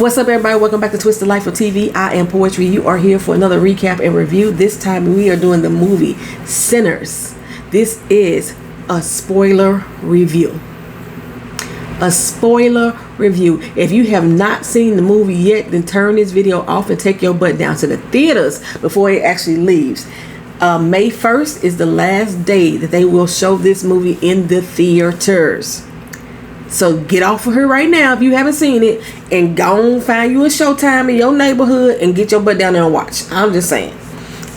What's up, everybody? Welcome back to Twisted Life of TV. I am Poetry. You are here for another recap and review. This time we are doing the movie Sinners. This is a spoiler review. A spoiler review. If you have not seen the movie yet, then turn this video off and take your butt down to the theaters before it actually leaves. May 1st is the last day that they will show this movie in the theaters. So get off of her right now if you haven't seen it, and go on find you a Showtime in your neighborhood and get your butt down there and watch. I'm just saying.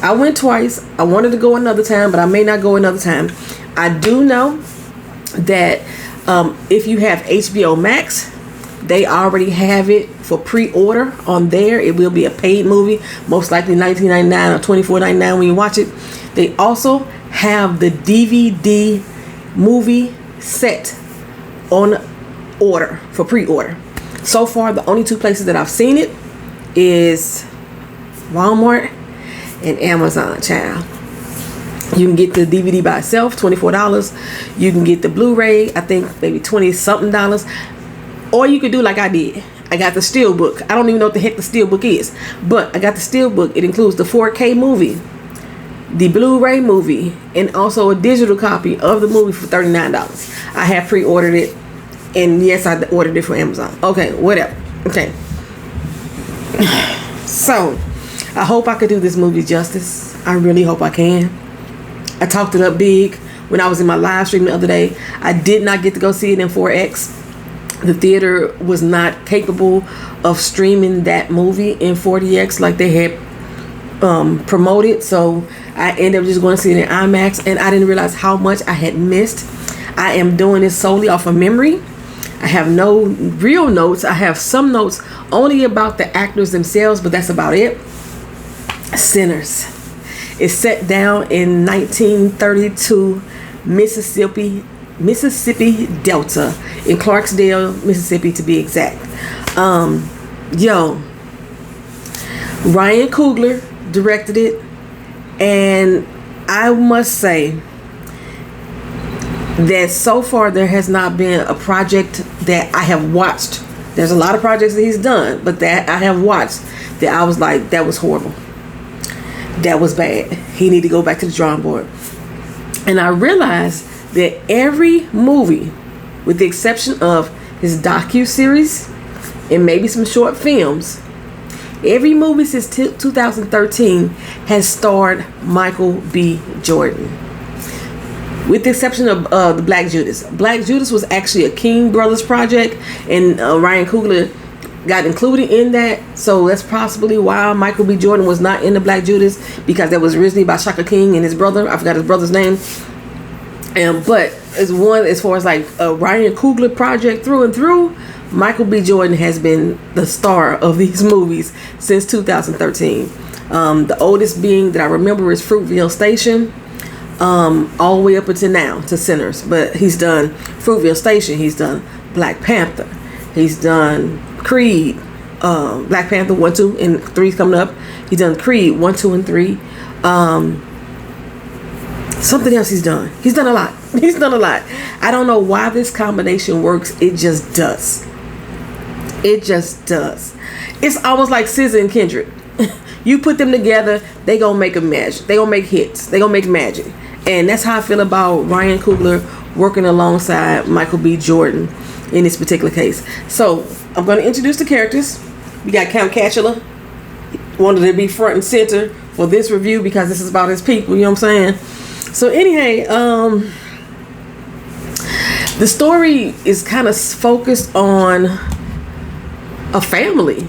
I went twice. I wanted to go another time, but I may not go another time. I do know that if you have HBO Max, they already have it for pre-order on there. It will be a paid movie, most likely $19.99 or $24.99 when you watch it. They also have the DVD movie set on order for pre-order. So far, the only two places that I've seen it is Walmart and Amazon, child. You can get the DVD by itself, $24. You can get the Blu-ray, I think maybe $20-something. Or you could do like I did. I got the Steelbook. I don't even know what the heck the Steelbook is, but I got the Steelbook. It includes the 4K movie, the Blu-ray movie, and also a digital copy of the movie for $39. I have pre-ordered it, and yes, I ordered it from Amazon. Okay, whatever. Okay. So, I hope I could do this movie justice. I really hope I can. I talked it up big when I was in my live stream the other day. I did not get to go see it in 4X. The theater was not capable of streaming that movie in 40X like they had promoted, so I ended up just going to see it in IMAX, and I didn't realize how much I had missed. I am doing this solely off of memory. I have no real notes. I have some notes only about the actors themselves, but that's about it. Sinners is set down in 1932 Mississippi Delta, in Clarksdale, Mississippi to be exact. Ryan Coogler directed it, and I must say that so far there has not been a project that I have watched. There's a lot of projects that he's done, but that I have watched that I was like, that was horrible, that was bad, he need to go back to the drawing board. And I realized that every movie, with the exception of his docu-series and maybe some short films, every movie since 2013 has starred Michael B. Jordan, with the exception of the Black Judas. Black Judas was actually a King Brothers project, and Ryan Coogler got included in that, so that's possibly why Michael B. Jordan was not in the Black Judas, because that was originally by Shaka King and his brother. I forgot his brother's name. But as far as like a Ryan Coogler project through and through, Michael B. Jordan has been the star of these movies since 2013. The oldest being that I remember is Fruitvale Station, all the way up until now to Sinners. But he's done Fruitvale Station, he's done Black Panther, he's done Creed, Black Panther 1, 2, and 3 is coming up. He's done Creed 1, 2, and 3. Something else he's done. He's done a lot. He's done a lot. I don't know why this combination works. It just does. It just does. It's almost like SZA and Kendrick. You put them together, they gonna make a magic. They gonna make hits. They gonna make magic. And that's how I feel about Ryan Coogler working alongside Michael B. Jordan in this particular case. So I'm gonna introduce the characters. We got Count Catula. Wanted to be front and center for this review because this is about his people. You know what I'm saying? So anyhow, the story is kind of focused on a family,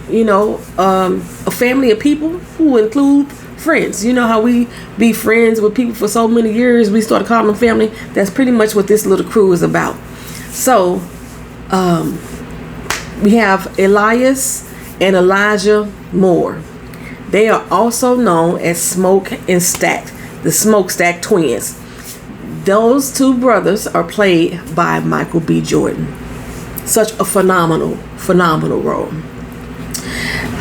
a family of people who include friends. You know how we be friends with people for so many years, we started calling them family. That's pretty much what this little crew is about. So we have Elias and Elijah Moore. They are also known as Smoke and Stack, the Smokestack twins. Those two brothers are played by Michael B. Jordan. Such a phenomenal role.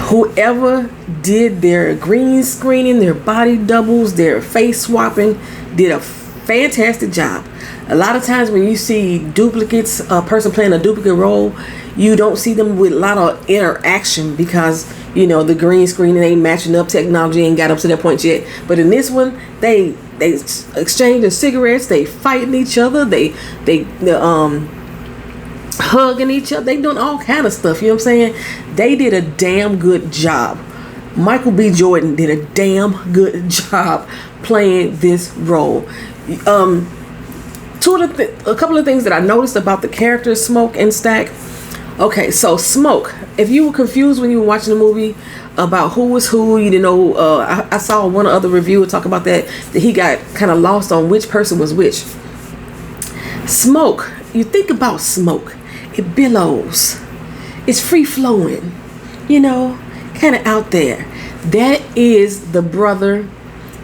Whoever did their green screening, their body doubles, their face swapping, did a fantastic job. A lot of times when you see duplicates, a person playing a duplicate role, you don't see them with a lot of interaction because, you know, the green screen ain't matching up, technology ain't got up to that point yet. But in this one, they exchanging cigarettes, they fighting each other, they hugging each other, they doing all kind of stuff, you know what I'm saying? They did a damn good job. Michael B. Jordan did a damn good job playing this role. A couple of things that I noticed about the characters Smoke and Stack. Okay, so Smoke, if you were confused when you were watching the movie about who was who, you didn't know, I saw one other reviewer talk about that he got kind of lost on which person was which. Smoke, you think about smoke, it billows, it's free flowing, you know, kind of out there. That is the brother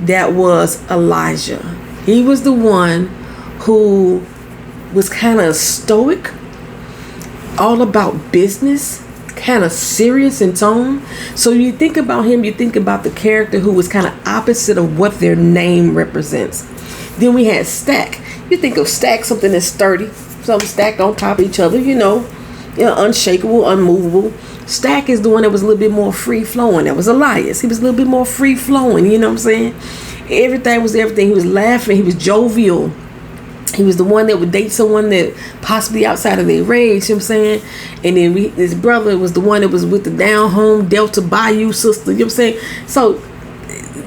that was Elijah. He was the one who was kind of stoic, all about business, kind of serious in tone. So you think about him, you think about the character who was kind of opposite of what their name represents. Then we had Stack. You think of Stack, something that's sturdy, something stacked on top of each other, you know, unshakable, unmovable. Stack is the one that was a little bit more free flowing. That was Elias. He was a little bit more free flowing, you know what I'm saying? Everything was everything. He was laughing, he was jovial. He was the one that would date someone that possibly outside of their range, you know what I'm saying? And then his brother was the one that was with the down home Delta Bayou sister, you know what I'm saying? So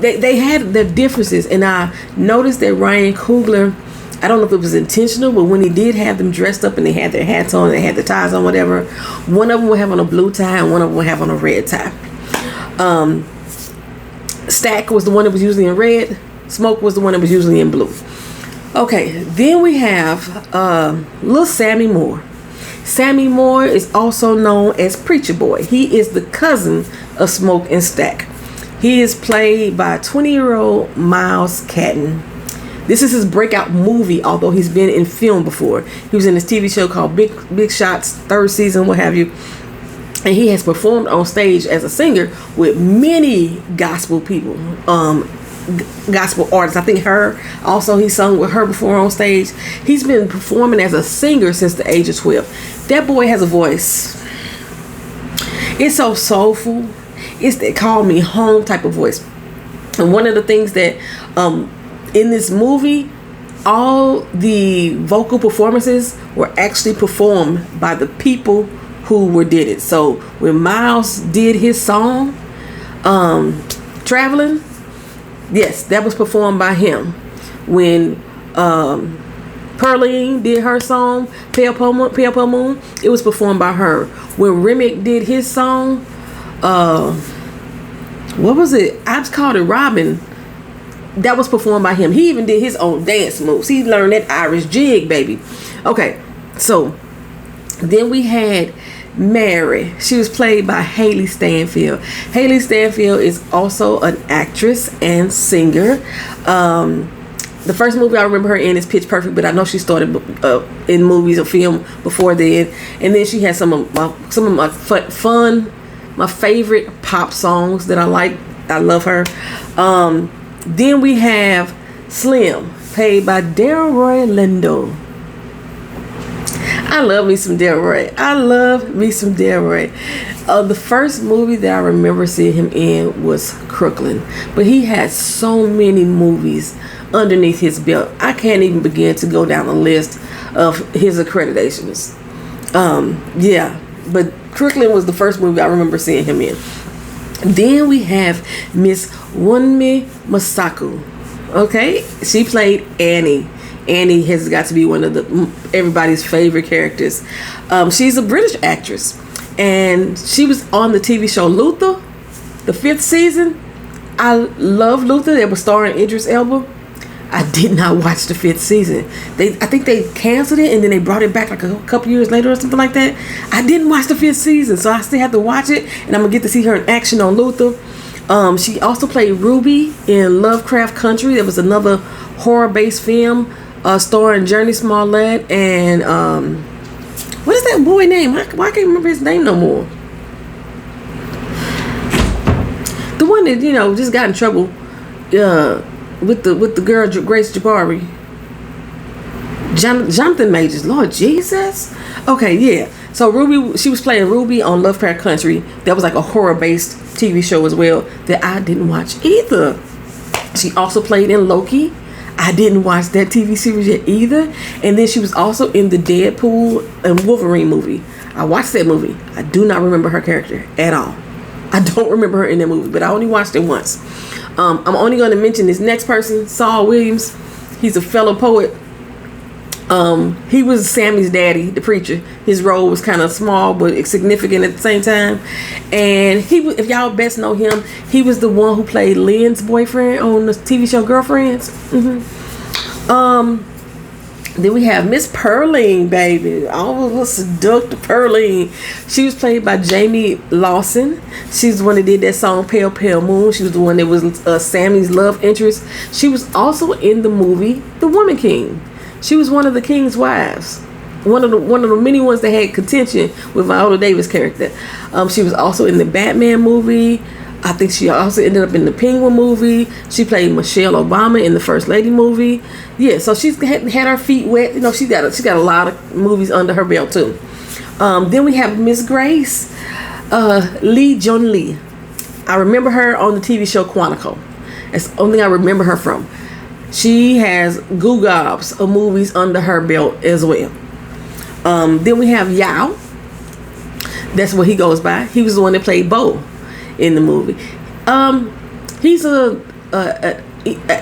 they had their differences. And I noticed that Ryan Coogler, I don't know if it was intentional, but when he did have them dressed up and they had their hats on, they had the ties on, whatever, one of them would have on a blue tie and one of them would have on a red tie. Stack was the one that was usually in red. Smoke was the one that was usually in blue. Okay, then we have little Sammy Moore. Sammy Moore is also known as Preacher Boy. He is the cousin of Smoke and Stack. He is played by 20-year-old Miles Caton. This is his breakout movie, although he's been in film before. He was in this TV show called Big Shots, 3rd season, what have you. And he has performed on stage as a singer with many gospel people, gospel artists. I think her, also he sung with her before on stage. He's been performing as a singer since the age of 12. That boy has a voice. It's so soulful. It's that call me home type of voice. And one of the things that in this movie, all the vocal performances were actually performed by the people who did it. So when Miles did his song, Traveling, yes, that was performed by him. When Pearline did her song, Pale Pale Moon, it was performed by her. When Remick did his song, what was it? I just called it Robin. That was performed by him. He even did his own dance moves. He learned that Irish jig, baby. Okay, so then we had Mary. She was played by Haley Stanfield. Haley Stanfield is also an actress and singer. The first movie I remember her in is Pitch Perfect, but I know she started in movies or film before then. And then she had some of my my favorite pop songs that I like. I love her. Then we have Slim, played by Delroy Lindo. I love me some Delroy. The first movie that I remember seeing him in was Crooklyn, but he had so many movies underneath his belt. I can't even begin to go down the list of his accreditations. But Crooklyn was the first movie I remember seeing him in. Then we have Miss Wunmi Masaku. Okay, she played Annie. Annie has got to be one of everybody's favorite characters. She's a British actress, and she was on the TV show Luther, the 5th season. I love Luther. They were starring Idris Elba. I did not watch the 5th season. I think they canceled it and then they brought it back like a couple years later or something like that. I didn't watch the 5th season, so I still have to watch it, and I'm gonna get to see her in action on Luther. She also played Ruby in Lovecraft Country. There was another horror-based film starring Journey Smollett and what is that boy name? Why I can't remember his name no more. The one that just got in trouble with the girl Grace Jabari. Jonathan Majors, Lord Jesus. Okay, yeah. So Ruby, she was playing Ruby on Lovecraft Country. That was like a horror-based TV show as well that I didn't watch either. She also played in Loki. I didn't watch that TV series yet either. And then she was also in the Deadpool and Wolverine movie. I watched that movie. I do not remember her character at all. I don't remember her in that movie, but I only watched it once. I'm only going to mention this next person, Saul Williams. He's a fellow poet. He was Sammy's daddy, the preacher. His role was kind of small but significant at the same time. And he, if y'all best know him, he was the one who played Lynn's boyfriend on the TV show Girlfriends. Then we have Miss Pearline, baby. I was seduced Pearline. She was played by Jamie Lawson. She's the one that did that song Pale Pale Moon. She was the one that was Sammy's love interest. She was also in the movie The Woman King. She was one of the king's wives. One of the many ones that had contention with Viola Davis' character. She was also in the Batman movie. I think she also ended up in the Penguin movie. She played Michelle Obama in the First Lady movie. Yeah, so she's had her feet wet. You know, she got a lot of movies under her belt too. Then we have Miss Grace Lee Jun Lee. I remember her on the TV show Quantico. That's the only thing I remember her from. She has goo gobs of movies under her belt as well. Then we have Yao. That's what he goes by. He was the one that played Bo in the movie. He's a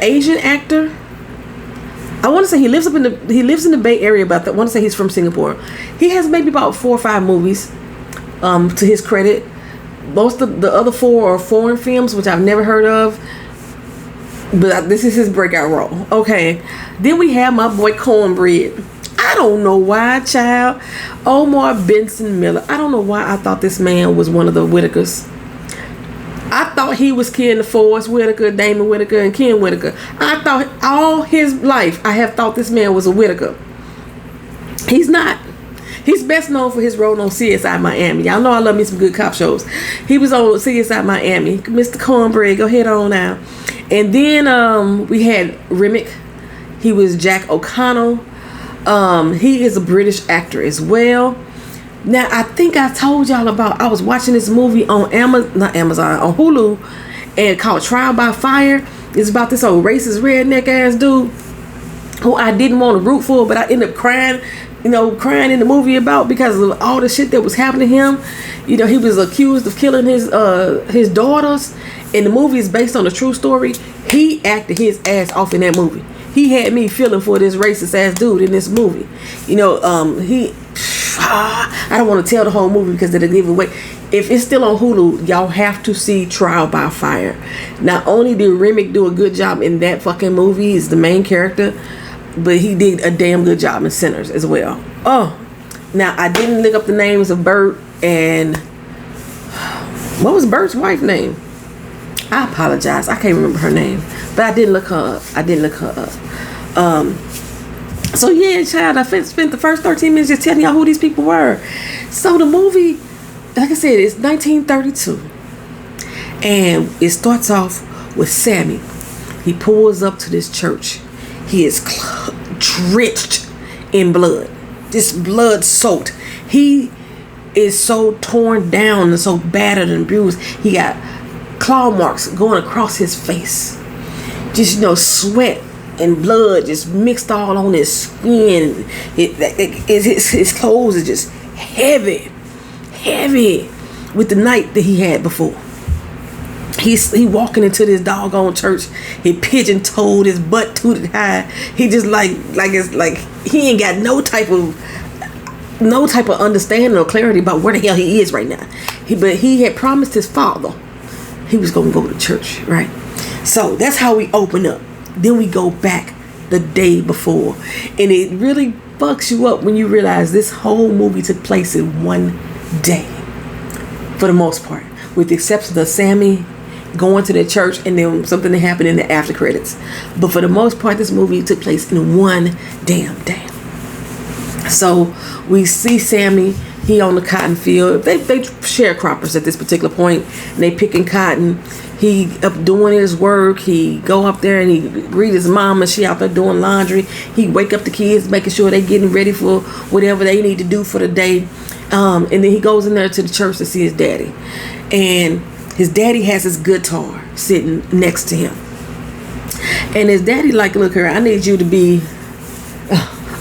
Asian actor. I want to say he lives in the Bay Area, but I want to say he's from Singapore. He has maybe about 4 or 5 movies to his credit. Most of the other 4 are foreign films, which I've never heard of. But this is his breakout role. Okay. Then we have my boy Cornbread. I don't know why, child. Omar Benson Miller. I don't know why I thought this man was one of the Whitakers. I thought he was Ken DeForest Whitaker, Damon Whitaker, and Ken Whitaker. I thought all his life I have thought this man was a Whitaker. He's not. He's best known for his role on CSI Miami. Y'all know I love me some good cop shows. He was on CSI Miami. Mr. Cornbread, go ahead on now. And then we had Remick. He was Jack O'Connell. He is a British actor as well. Now, I think I told y'all about, I was watching this movie on on Hulu, and called Trial by Fire. It's about this old racist redneck ass dude who I didn't want to root for, but I ended up crying in the movie about because of all the shit that was happening to him. You know, he was accused of killing his daughters, and the movie is based on a true story. He acted his ass off in that movie. He had me feeling for this racist ass dude in this movie. You know, I don't want to tell the whole movie because it'll give away. If it's still on Hulu, y'all have to see Trial by Fire. Not only did Remick do a good job in that fucking movie, he's the main character, but he did a damn good job in Sinners as well. Oh, now I didn't look up the names of Bert and what was Bert's wife's name? I apologize, I can't remember her name, but I didn't look her up. So yeah, child, I spent the first 13 minutes just telling y'all who these people were. So the movie, like I said, it's 1932. And it starts off with Sammy. He pulls up to this church. He is drenched in blood. This blood soaked. He is so torn down and so battered and bruised. He got claw marks going across his face. Just, sweat and blood just mixed all on his skin. His clothes are just heavy with the night that he had before. He walking into this doggone church. He pigeon-toed, his butt tooted high. He just it's like he ain't got no type of understanding or clarity about where the hell he is right now. But he had promised his father he was gonna go to church, right? So that's how we open up. Then we go back the day before, and it really fucks you up when you realize this whole movie took place in one day, for the most part, with the exception of Sammy going to the church and then something that happened in the after credits. But for the most part, this movie took place in one damn day. So we see Sammy. He on the cotton field. They sharecroppers at this particular point, and they picking cotton. He up doing his work. He go up there and he greet his mama. She out there doing laundry. He wake up the kids, making sure they getting ready for whatever they need to do for the day. And then he goes in there to the church to see his daddy, and his daddy has his guitar sitting next to him. And his daddy like, look here, I need you to be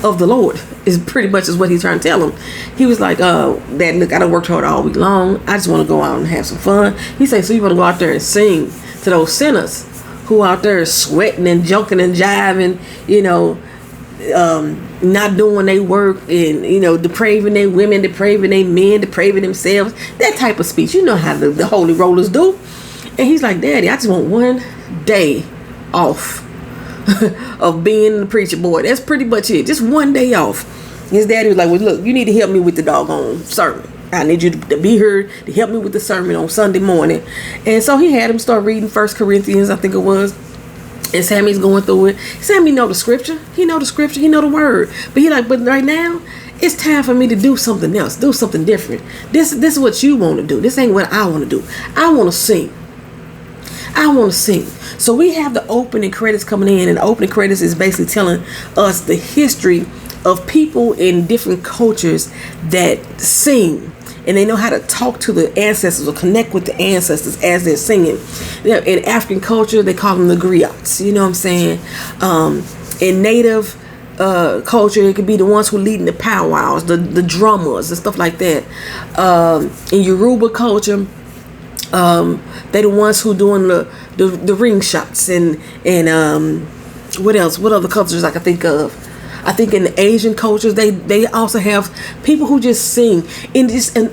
of the Lord. Is pretty much is what he's trying to tell him. He was like, Dad, look, I done worked hard all week long. I just want to go out and have some fun. He said, so you want to go out there and sing to those sinners who out there sweating and joking and jiving, not doing their work and, depraving their women, depraving their men, depraving themselves. That type of speech. You know how the holy rollers do. And he's like, Daddy, I just want one day off of being the preacher boy. That's pretty much it. Just one day off. His daddy was like, well, look, you need to help me with the doggone sermon. I need you to be here to help me with the sermon on Sunday morning. And so he had him start reading 1 Corinthians, I think it was. And Sammy's going through it. Sammy know the scripture. He know the scripture. He know the word. But he like, but right now, it's time for me to do something else. Do something different. This is what you want to do. This ain't what I want to do. I want to sing. I want to sing. So we have the opening credits coming in, and the opening credits is basically telling us the history of people in different cultures that sing, and they know how to talk to the ancestors or connect with the ancestors as they're singing. In African culture, they call them the griots. You know what I'm saying? In Native culture, it could be the ones who are leading the powwows, the drummers and stuff like that. In Yoruba culture, they the ones who doing the ring shots and what else? What other cultures I can think of? I think in the Asian cultures, they also have people who just sing. In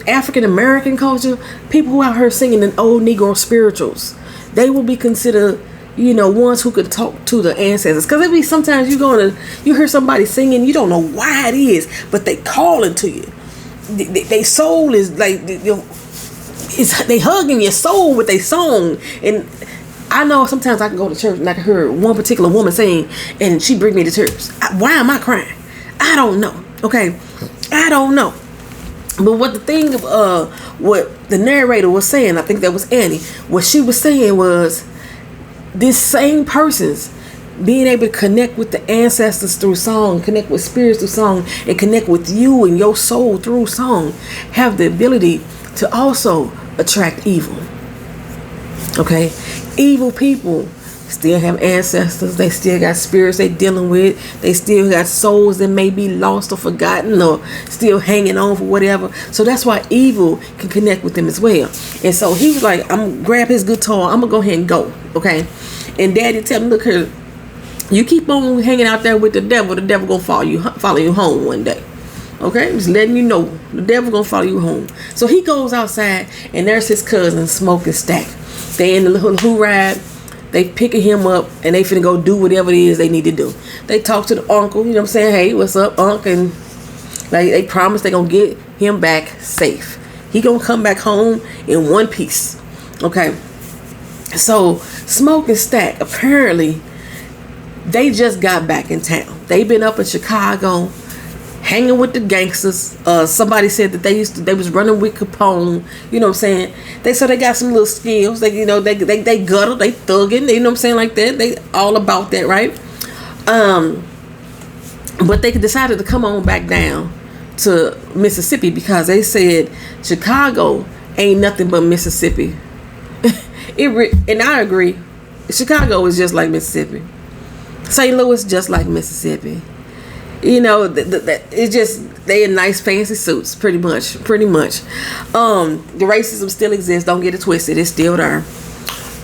African American culture, people who out here singing in old Negro spirituals, they will be considered, ones who could talk to the ancestors. Because sometimes you hear somebody singing, you don't know why it is, but they calling to you. Their soul is like, they hugging your soul with their song. And I know sometimes I can go to church and I can hear one particular woman sing, and she bring me to tears. Why am I crying? I don't know. Okay, I don't know. But what the thing of what the narrator was saying, I think that was Annie. What she was saying was, this same person's being able to connect with the ancestors through song, connect with spirits through song, and connect with you and your soul through song, have the ability to also attract evil. Okay, evil people still have ancestors. They still got spirits they dealing with. They still got souls that may be lost or forgotten or still hanging on for whatever. So that's why evil can connect with them as well. And so he was like, I'm gonna grab his guitar. I'm gonna go ahead and go. Okay. And Daddy tell me, look here, you keep on hanging out there with the devil gonna follow you home one day. Okay, just letting you know, the devil gonna follow you home. So he goes outside, and there's his cousin Smoking Stack. They in the little who ride. They picking him up, and they finna go do whatever it is they need to do. They talk to the uncle, you know what I'm saying? Hey, what's up, uncle? And like they promise they gonna get him back safe. He gonna come back home in one piece. Okay. So Smoking Stack, apparently, they just got back in town. They been up in Chicago, hanging with the gangsters. Somebody said that they was running with Capone. You know what I'm saying? They got some little skills. They gutter, they thugging. You know what I'm saying, like that. They all about that, right? But they decided to come on back down to Mississippi because they said Chicago ain't nothing but Mississippi. And I agree. Chicago is just like Mississippi. St. Louis just like Mississippi. It's just they in nice fancy suits, pretty much. The racism still exists. Don't get it twisted. It's still there.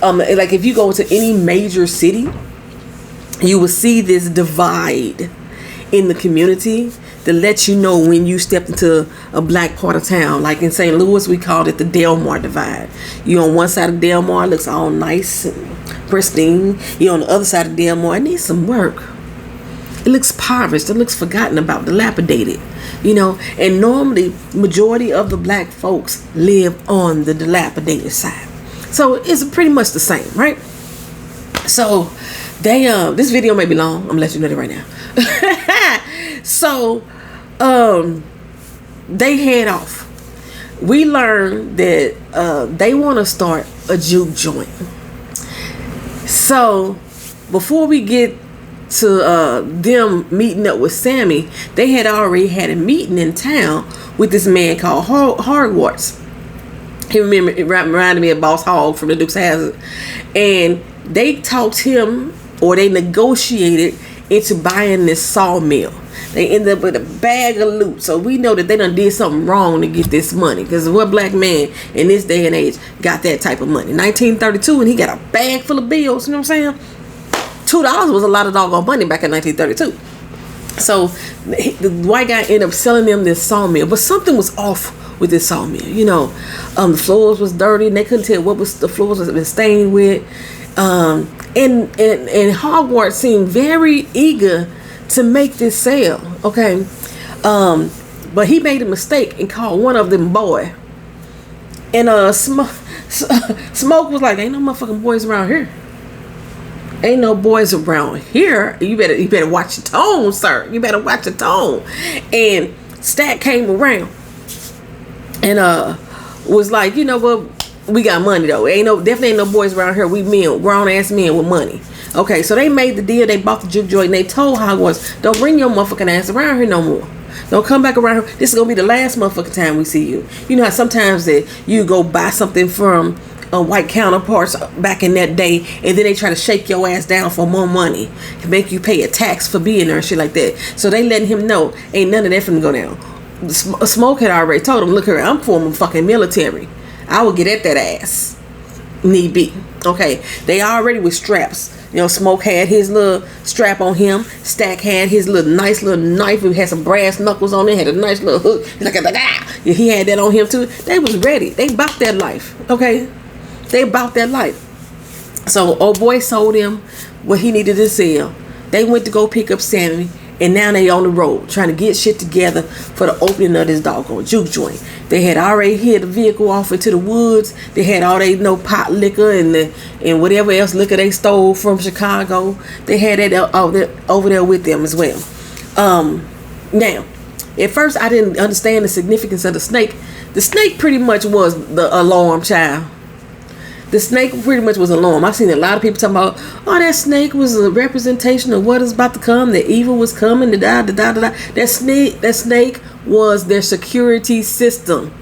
Like if you go to any major city, you will see this divide in the community to let you know when you step into a black part of town. Like in St. Louis, we called it the Delmar divide. You on one side of Delmar, it looks all nice and pristine. You on the other side of Delmar, it needs some work. It looks impoverished. It looks forgotten about, dilapidated. And normally, majority of the black folks live on the dilapidated side. So it's pretty much the same, right? So they this video may be long. I'm gonna let you know that right now. So they head off. we learned that they want to start a juke joint. So before we get to them meeting up with Sammy, they had already had a meeting in town with this man called Hogwarts. He reminded me of Boss Hogg from the Dukes of Hazzard. And they talked him, or they negotiated into buying this sawmill. They ended up with a bag of loot. So we know that they done did something wrong to get this money. Because what black man in this day and age got that type of money? 1932, and he got a bag full of bills. You know what I'm saying? $2 was a lot of doggone money back in 1932. So the white guy ended up selling them this sawmill. But something was off with this sawmill. You know, the floors was dirty, and they couldn't tell what was the floors was been stained with. And Hogwarts seemed very eager to make this sale, okay? But he made a mistake and called one of them boy. And Smoke was like, ain't no motherfucking boys around here. Ain't no boys around here. You better watch your tone, sir. You better watch your tone. And Stack came around and was like, you know what? We got money though. Definitely ain't no boys around here. We men, grown ass men with money. Okay, so they made the deal. They bought the juke joint, and they told Hogwarts, don't bring your motherfucking ass around here no more. Don't come back around here. This is gonna be the last motherfucking time we see you. You know how sometimes that you go buy something from white counterparts back in that day, and then they try to shake your ass down for more money and make you pay a tax for being there and shit like that. So they letting him know ain't none of that finna go down. Smoke had already told him, look here, I'm former fucking military. I will get at that ass, need be. Okay, they already with straps. You know, Smoke had his little strap on him. Stack had his nice little knife. It had some brass knuckles on it. Had a nice little hook. Like he had that on him too. They was ready. They bought that life. Okay, they bought that life. So old boy sold him what he needed to sell. They went to go pick up Sammy. And now they on the road trying to get shit together for the opening of this doggone juke joint. They had already hid the vehicle off into the woods. They had all they pot liquor and whatever else liquor they stole from Chicago. They had that over there with them as well. Now, at first I didn't understand the significance of the snake. The snake pretty much was the alarm child. The snake pretty much was alarm. I've seen a lot of people talking about, oh, that snake was a representation of what is about to come. The evil was coming. That snake was their security system.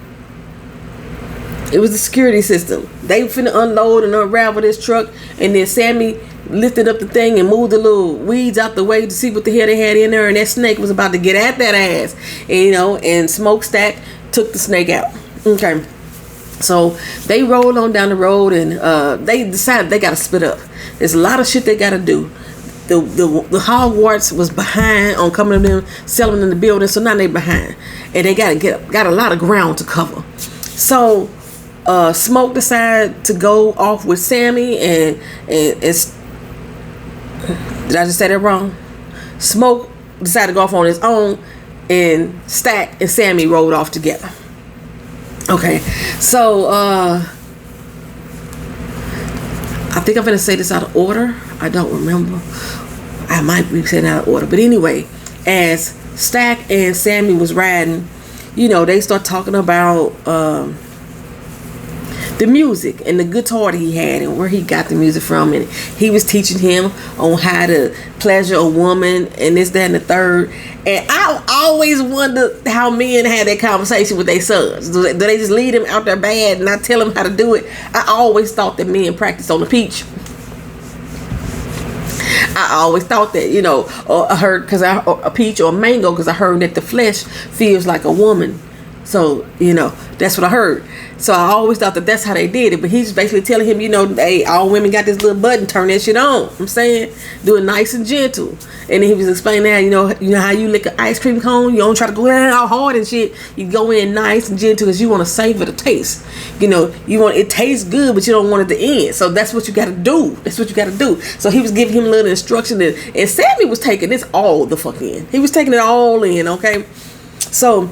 It was the security system. They finna unload and unravel this truck, and then Sammy lifted up the thing and moved the little weeds out the way to see what the hell they had in there, and that snake was about to get at that ass. And, and Smokestack took the snake out. Okay. So they rolled on down the road, and they decided they got to split up. There's a lot of shit they got to do. The Hogwarts was behind on coming to them, selling in the building, so now they behind, and they got a lot of ground to cover. So Smoke decided to go off with Sammy, and did I just say that wrong? Smoke decided to go off on his own, and Stack and Sammy rolled off together. Okay, so I think I'm gonna say this out of order. I don't remember. I might be saying out of order, but anyway, as Stack and Sammy was riding, you know, they start talking about the music and the guitar that he had and where he got the music from, and he was teaching him on how to pleasure a woman and this, that, and the third. And I always wonder how men had that conversation with their sons. Do they just lead them out there bad and not tell them how to do it? I always thought that men practiced on the peach. I always thought that, you know, or I heard a peach or a mango, because I heard that the flesh feels like a woman. So, you know, that's what I heard. So I always thought that that's how they did it. But he's basically telling him, you know, hey, all women got this little button, turn that shit on. I'm saying, do it nice and gentle. And then he was explaining that, you know how you lick an ice cream cone, you don't try to go in all hard and shit. You go in nice and gentle because you want to savor the taste. You know, it tastes good, but you don't want it to end. So that's what you got to do. That's what you got to do. So he was giving him a little instruction, and Sammy was taking this all the fuck in. He was taking it all in, okay? So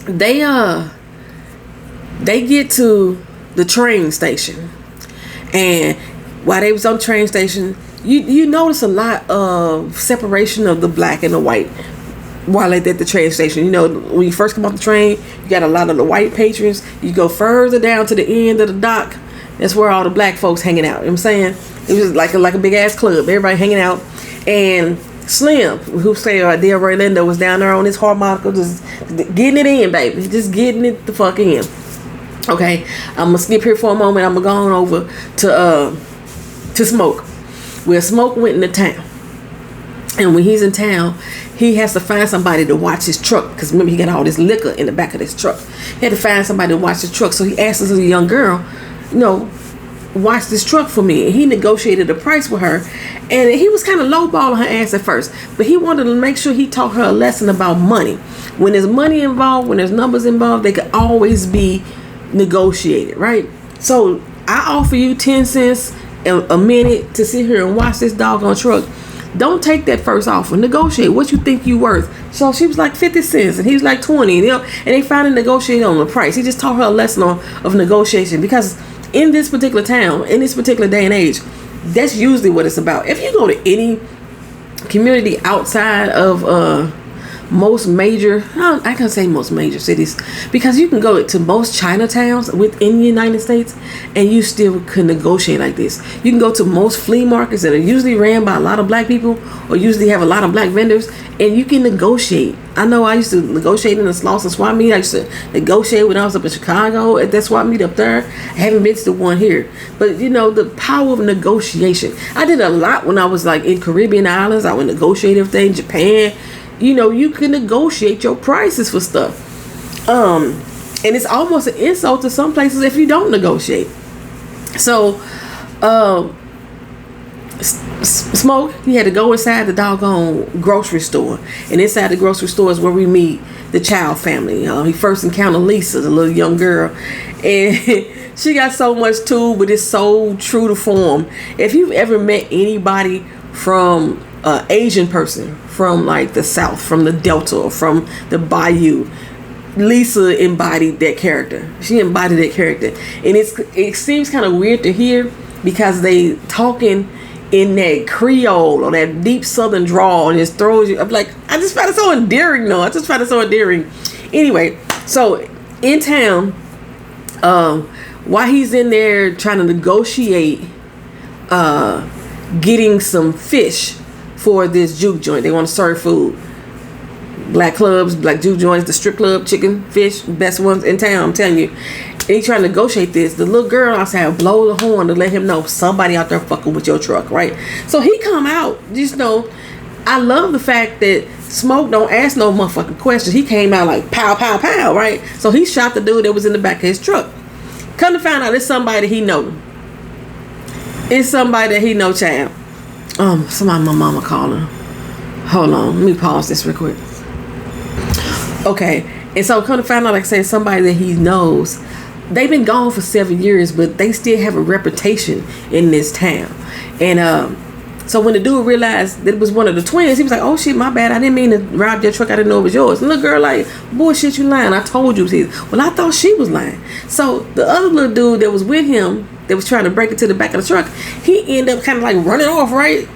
they get to the train station, and while they was on the train station, you notice a lot of separation of the black and the white while at the train station. You know, when you first come off the train, you got a lot of the white patrons. You go further down to the end of the dock. That's where all the black folks hanging out. You know what I'm saying? It was like a big ass club. Everybody hanging out. And Slim, who say Del Orlando, was down there on his harmonica, just getting it in, baby. Just getting it the fuck in. Okay, I'm gonna skip here for a moment. I'm gonna go on over to Smoke. Where Smoke went into town. And when he's in town, he has to find somebody to watch his truck. Because remember, he got all this liquor in the back of this truck. He had to find somebody to watch his truck. So he asked this young girl, you know, watch this truck for me. And he negotiated a price with her. And he was kind of lowballing her ass at first. But he wanted to make sure he taught her a lesson about money. When there's money involved, when there's numbers involved, they could always be negotiated, right? So I offer you 10 cents a minute to sit here and watch this doggone truck. Don't take that first offer. Negotiate what you think you worth. So she was like 50 cents and he was like 20. And they finally negotiated on the price. He just taught her a lesson of negotiation, because in this particular town, in this particular day and age, that's usually what it's about. If you go to any community outside of most major, I can say most major cities, because you can go to most Chinatowns within the United States and you still can negotiate like this. You can go to most flea markets that are usually ran by a lot of black people or usually have a lot of black vendors, and you can negotiate. I know I used to negotiate in the Slauson swap meet. I used to negotiate when I was up in Chicago at that swap meet up there. I haven't been to the one here, but you know, the power of negotiation. I did a lot when I was like in Caribbean islands. I would negotiate everything. Japan. You know, you can negotiate your prices for stuff. And it's almost an insult to some places if you don't negotiate. So, Smoke, he had to go inside the doggone grocery store. And inside the grocery store is where we meet the Child family. He first encountered Lisa, the little young girl. And she got so much too, but it's so true to form. If you've ever met anybody from Asian person from like the South, from the Delta, or from the Bayou, Lisa embodied that character. She embodied that character, and it seems kind of weird to hear because they talking in that Creole or that deep Southern drawl, and it throws you. I'm like, I just find it so endearing. No, I just find it so endearing. Anyway, so in town, while he's in there trying to negotiate, getting some fish for this juke joint. They want to serve food. Black clubs, black juke joints, the strip club, chicken, fish, best ones in town, I'm telling you. And he trying to negotiate this. The little girl outside blow the horn to let him know somebody out there fucking with your truck, right? So he come out, just know, I love the fact that Smoke don't ask no motherfucking questions. He came out like pow, pow, pow, right? So he shot the dude that was in the back of his truck. Come to find out it's somebody that he know. It's somebody that he know, child. Somebody my mama calling. Hold on, let me pause this real quick. Okay, and so come to find out, like I said, somebody that he knows. They've been gone for 7 years, but they still have a reputation in this town. And so when the dude realized that it was one of the twins, he was like, "Oh shit, my bad. I didn't mean to rob your truck. I didn't know it was yours." And the girl like, "Bullshit, you lying. I told you." Well, I thought she was lying. So the other little dude that was with him, that was trying to break into the back of the truck, he ended up kind of like running off, right?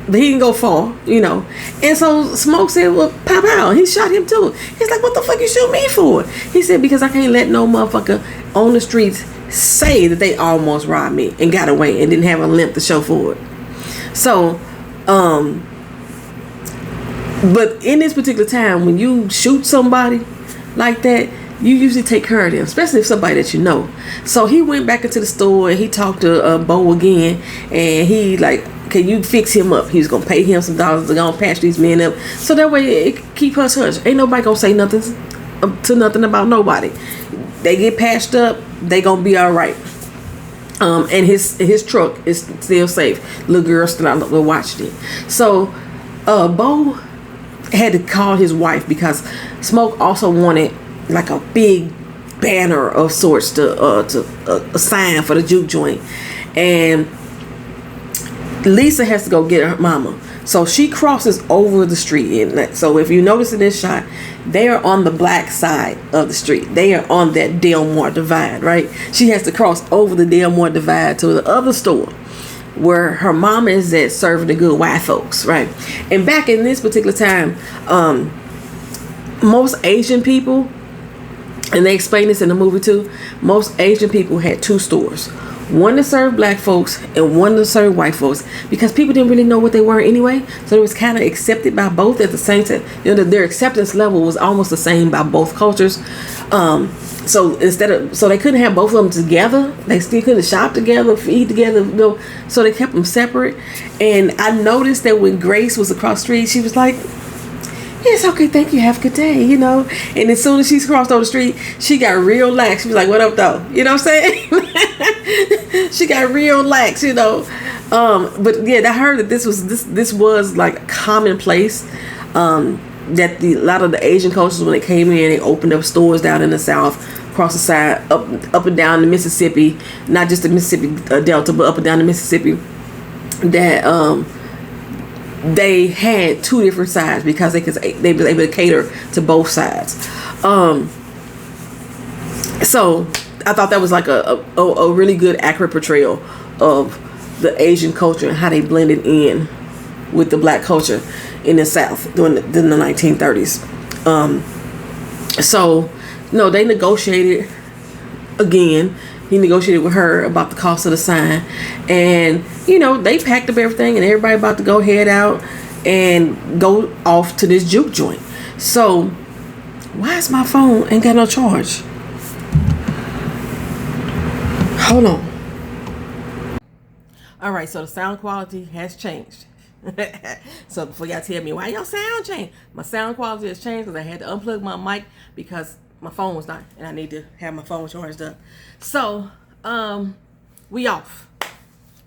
But he didn't go far, you know. And so Smoke said, "Well, pow pow." He shot him too. He's like, "What the fuck you shoot me for?" He said, "Because I can't let no motherfucker on the streets say that they almost robbed me and got away and didn't have a limp to show for it." So, but in this particular time, when you shoot somebody like that, you usually take care of them, especially if somebody that you know. So he went back into the store and he talked to Bo again, and he like, "Can you fix him up?" He was gonna pay him some dollars to go and patch these men up, so that way it keep hush hush. Ain't nobody gonna say nothing to nothing about nobody. They get patched up, they gonna be all right. And his truck is still safe. Little girl still out there watching it. So Bo had to call his wife because Smoke also wanted like a big banner of sorts to a sign for the juke joint. And Lisa has to go get her mama. So she crosses over the street. And so if you notice in this shot, they are on the black side of the street. They are on that Delmore divide, right? She has to cross over the Delmore divide to the other store where her mama is at serving the good white folks, right? And back in this particular time, most Asian people, and they explain this in the movie too, most Asian people had two stores. One to serve black folks and one to serve white folks, because people didn't really know what they were anyway. So it was kind of accepted by both at the same time. You know, their acceptance level was almost the same by both cultures. So they couldn't have both of them together. They still couldn't shop together, eat together. You know, so they kept them separate. And I noticed that when Grace was across the street, she was like, "Yes, okay, thank you, have a good day," you know. And as soon as she crossed over the street, she got real lax. She was like, "What up, though?" You know what I'm saying? She got real lax, you know. But yeah, I heard that this was like commonplace. That a lot of the Asian cultures, when they came in, they opened up stores down in the South, across the side, up and down the Mississippi, not just the Mississippi Delta, but up and down the Mississippi. That they had two different sides because they was able to cater to both sides. So I thought that was like a really good, accurate portrayal of the Asian culture and how they blended in with the black culture in the South during the 1930s. So, no, they negotiated again. He negotiated with her about the cost of the sign, and you know, they packed up everything, and everybody about to go head out and go off to this juke joint. So, why is my phone ain't got no charge? Hold on. All right, so the sound quality has changed. So before y'all tell me why your sound changed, my sound quality has changed because I had to unplug my mic because my phone was dying and I need to have my phone charged up. So we off.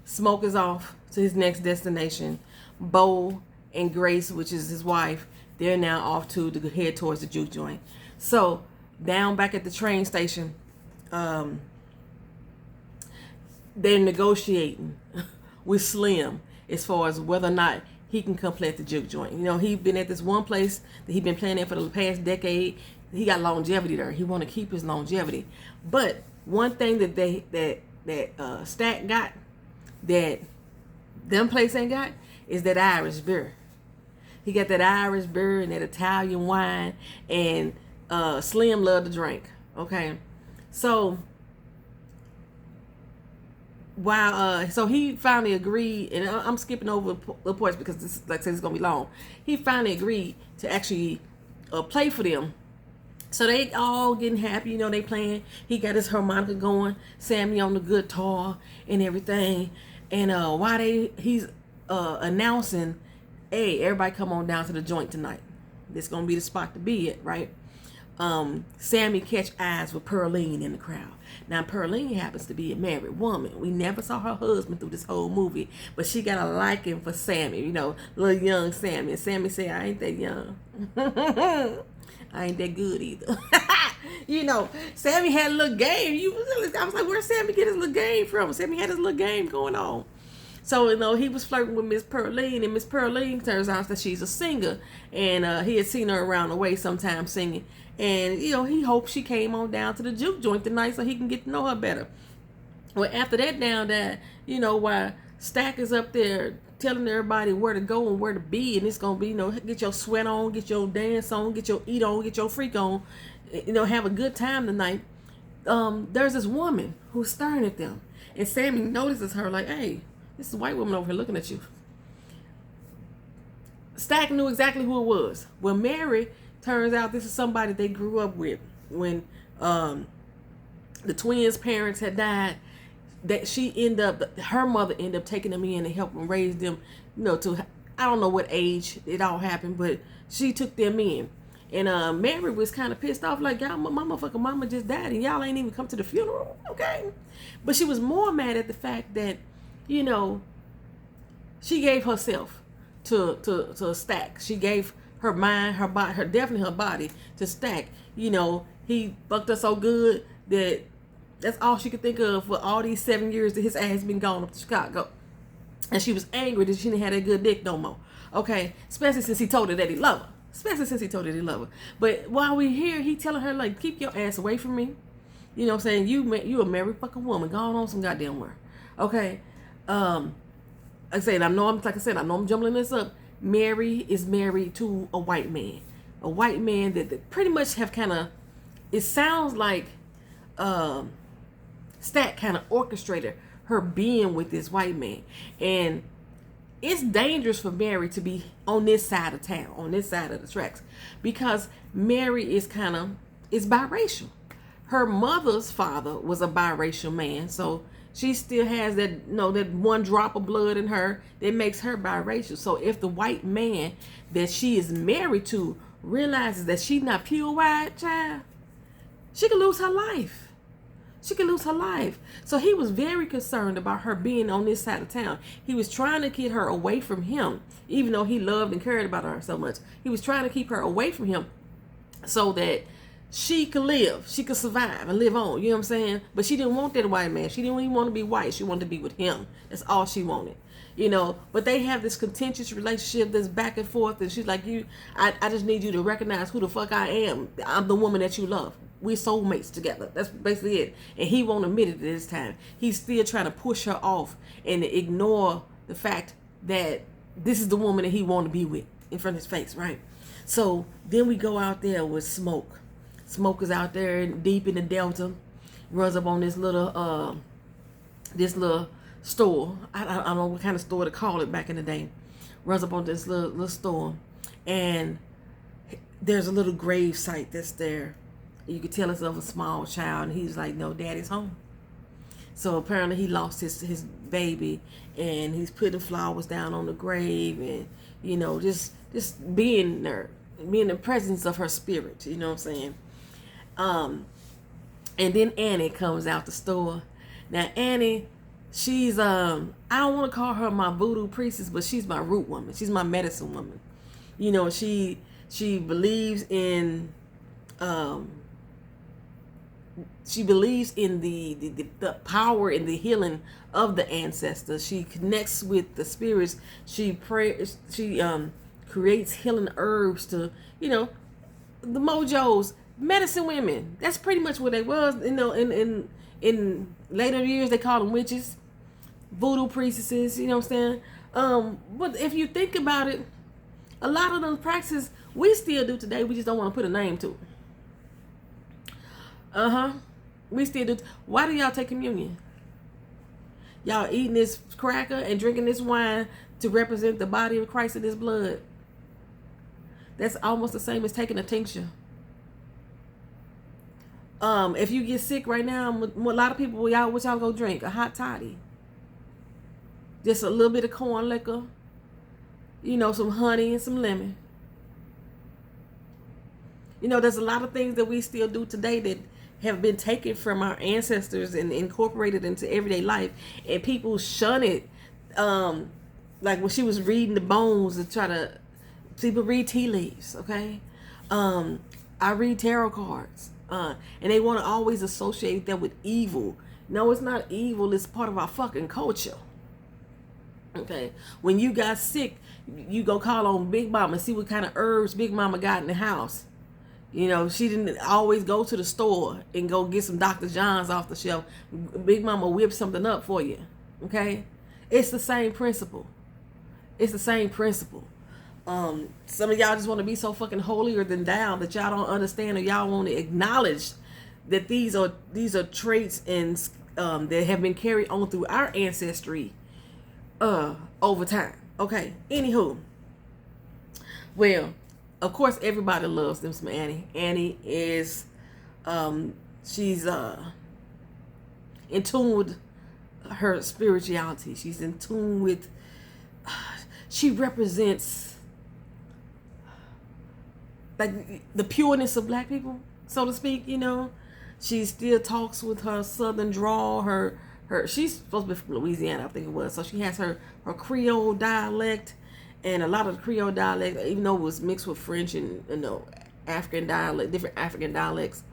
Smoke is off to his next destination. Bo and Grace, which is his wife, they're now off to head towards the juke joint. So down back at the train station, they're negotiating with Slim as far as whether or not he can come play at the juke joint. You know, he's been at this one place that he's been playing at for the past decade. He got longevity there. He want to keep his longevity. But one thing that Stack got that them place ain't got is that Irish beer. He got that Irish beer and that Italian wine, and Slim loved to drink. Okay, so while so he finally agreed, and I'm skipping over the points because this, like I said, it's gonna be long. He finally agreed to actually play for them. So they all getting happy, you know, they playing. He got his harmonica going, Sammy on the guitar and everything. And while he's announcing, "Hey, everybody come on down to the joint tonight. This gonna be the spot to be at," right? Sammy catch eyes with Pearline in the crowd. Now, Pearline happens to be a married woman. We never saw her husband through this whole movie, but she got a liking for Sammy, you know, little young Sammy. And Sammy said, "I ain't that young." I ain't that good either. You know, Sammy had a little game. I was like, where's Sammy get his little game from? Sammy had his little game going on. So, you know, he was flirting with Miss Pearline, and Miss Pearline turns out that she's a singer. And he had seen her around the way sometime singing. And, you know, he hoped she came on down to the juke joint tonight so he can get to know her better. Well, after that down there, you know, while Stack is up there telling everybody where to go and where to be, and it's gonna be, you know, get your sweat on, get your dance on, get your eat on, get your freak on, you know, have a good time tonight. There's this woman who's staring at them, and Sammy notices her like, "Hey, this is a white woman over here looking at you." Stack knew exactly who it was. Well, Mary, turns out this is somebody they grew up with when the twins' parents had died. That her mother ended up taking them in and helping them raise them, you know, to, I don't know what age it all happened, but she took them in. And Mary was kind of pissed off, like, "Y'all, my motherfucking mama just died and y'all ain't even come to the funeral," okay? But she was more mad at the fact that, you know, she gave herself to Stack. She gave her mind, her body, definitely her body to Stack. You know, he fucked her so good that that's all she could think of for all these 7 years that his ass been gone up to Chicago. And she was angry that she didn't have that good dick no more. Okay? Especially since he told her that he loved her. But while we're here, he telling her, like, "Keep your ass away from me." You know what I'm saying? You a married fucking woman. Go on some goddamn word. Okay? Like I said, I know I'm jumbling this up. Mary is married to a white man. a white man that pretty much have kind of, it sounds like Stat kind of orchestrated her being with this white man. And it's dangerous for Mary to be on this side of town, on this side of the tracks, because Mary is biracial. Her mother's father was a biracial man, so she still has that, that one drop of blood in her that makes her biracial. So if the white man that she is married to realizes that she's not pure white, child, she could lose her life. She could lose her life. So he was very concerned about her being on this side of town. He was trying to get her away from him, even though he loved and cared about her so much. He was trying to keep her away from him so that she could live, she could survive and live on. You know what I'm saying? But she didn't want that white man. She didn't even want to be white. She wanted to be with him. That's all she wanted. But they have this contentious relationship that's back and forth. And she's like, I just need you to recognize who the fuck I am. I'm the woman that you love. We're soulmates together. That's basically it. And he won't admit it this time. He's still trying to push her off and ignore the fact that this is the woman that he wanted to be with in front of his face, right? So then we go out there with Smoke. Smoke is out there deep in the Delta, runs up on this little store. I don't know what kind of store to call it back in the day. Runs up on this little store, and there's a little grave site that's there. You could tell it's of a small child, and he's like, "No, Daddy's home." So apparently he lost his baby, and he's putting flowers down on the grave, and just being there, being in the presence of her spirit. You know what I'm saying? And then Annie comes out the store. Now Annie, she's I don't want to call her my voodoo priestess, but she's my root woman. She's my medicine woman. She believes in the power and the healing of the ancestors. She connects with the spirits. She prays. She creates healing herbs to the mojos, medicine women. That's pretty much what they was. In later years they call them witches, voodoo priestesses. You know what I'm saying? But if you think about it, a lot of those practices we still do today. We just don't want to put a name to it. We still do. Why do y'all take communion? Y'all eating this cracker and drinking this wine to represent the body of Christ and his blood. That's almost the same as taking a tincture. If you get sick right now, a lot of people, what y'all go drink? A hot toddy. Just a little bit of corn liquor. Some honey and some lemon. There's a lot of things that we still do today that have been taken from our ancestors and incorporated into everyday life, and people shun it. Like when she was reading the bones and people read tea leaves, okay? I read tarot cards, and they want to always associate that with evil. No, it's not evil. It's part of our fucking culture. Okay, when you got sick, you go call on Big Mama, see what kind of herbs Big Mama got in the house. She didn't always go to the store and go get some Dr. John's off the shelf. Big Mama whipped something up for you. Okay, it's the same principle. It's the same principle. Some of y'all just want to be so fucking holier than thou that y'all don't understand, or y'all want to acknowledge that these are traits and that have been carried on through our ancestry over time. Okay, anywho, well, of course everybody loves them some Annie. Annie is she's in tune with her spirituality. She's in tune with she represents like the pureness of black people, so to speak. She still talks with her southern drawl, her she's supposed to be from Louisiana, I think it was. So she has her Creole dialect, and a lot of the Creole dialect, even though it was mixed with French and African dialect, different African dialects,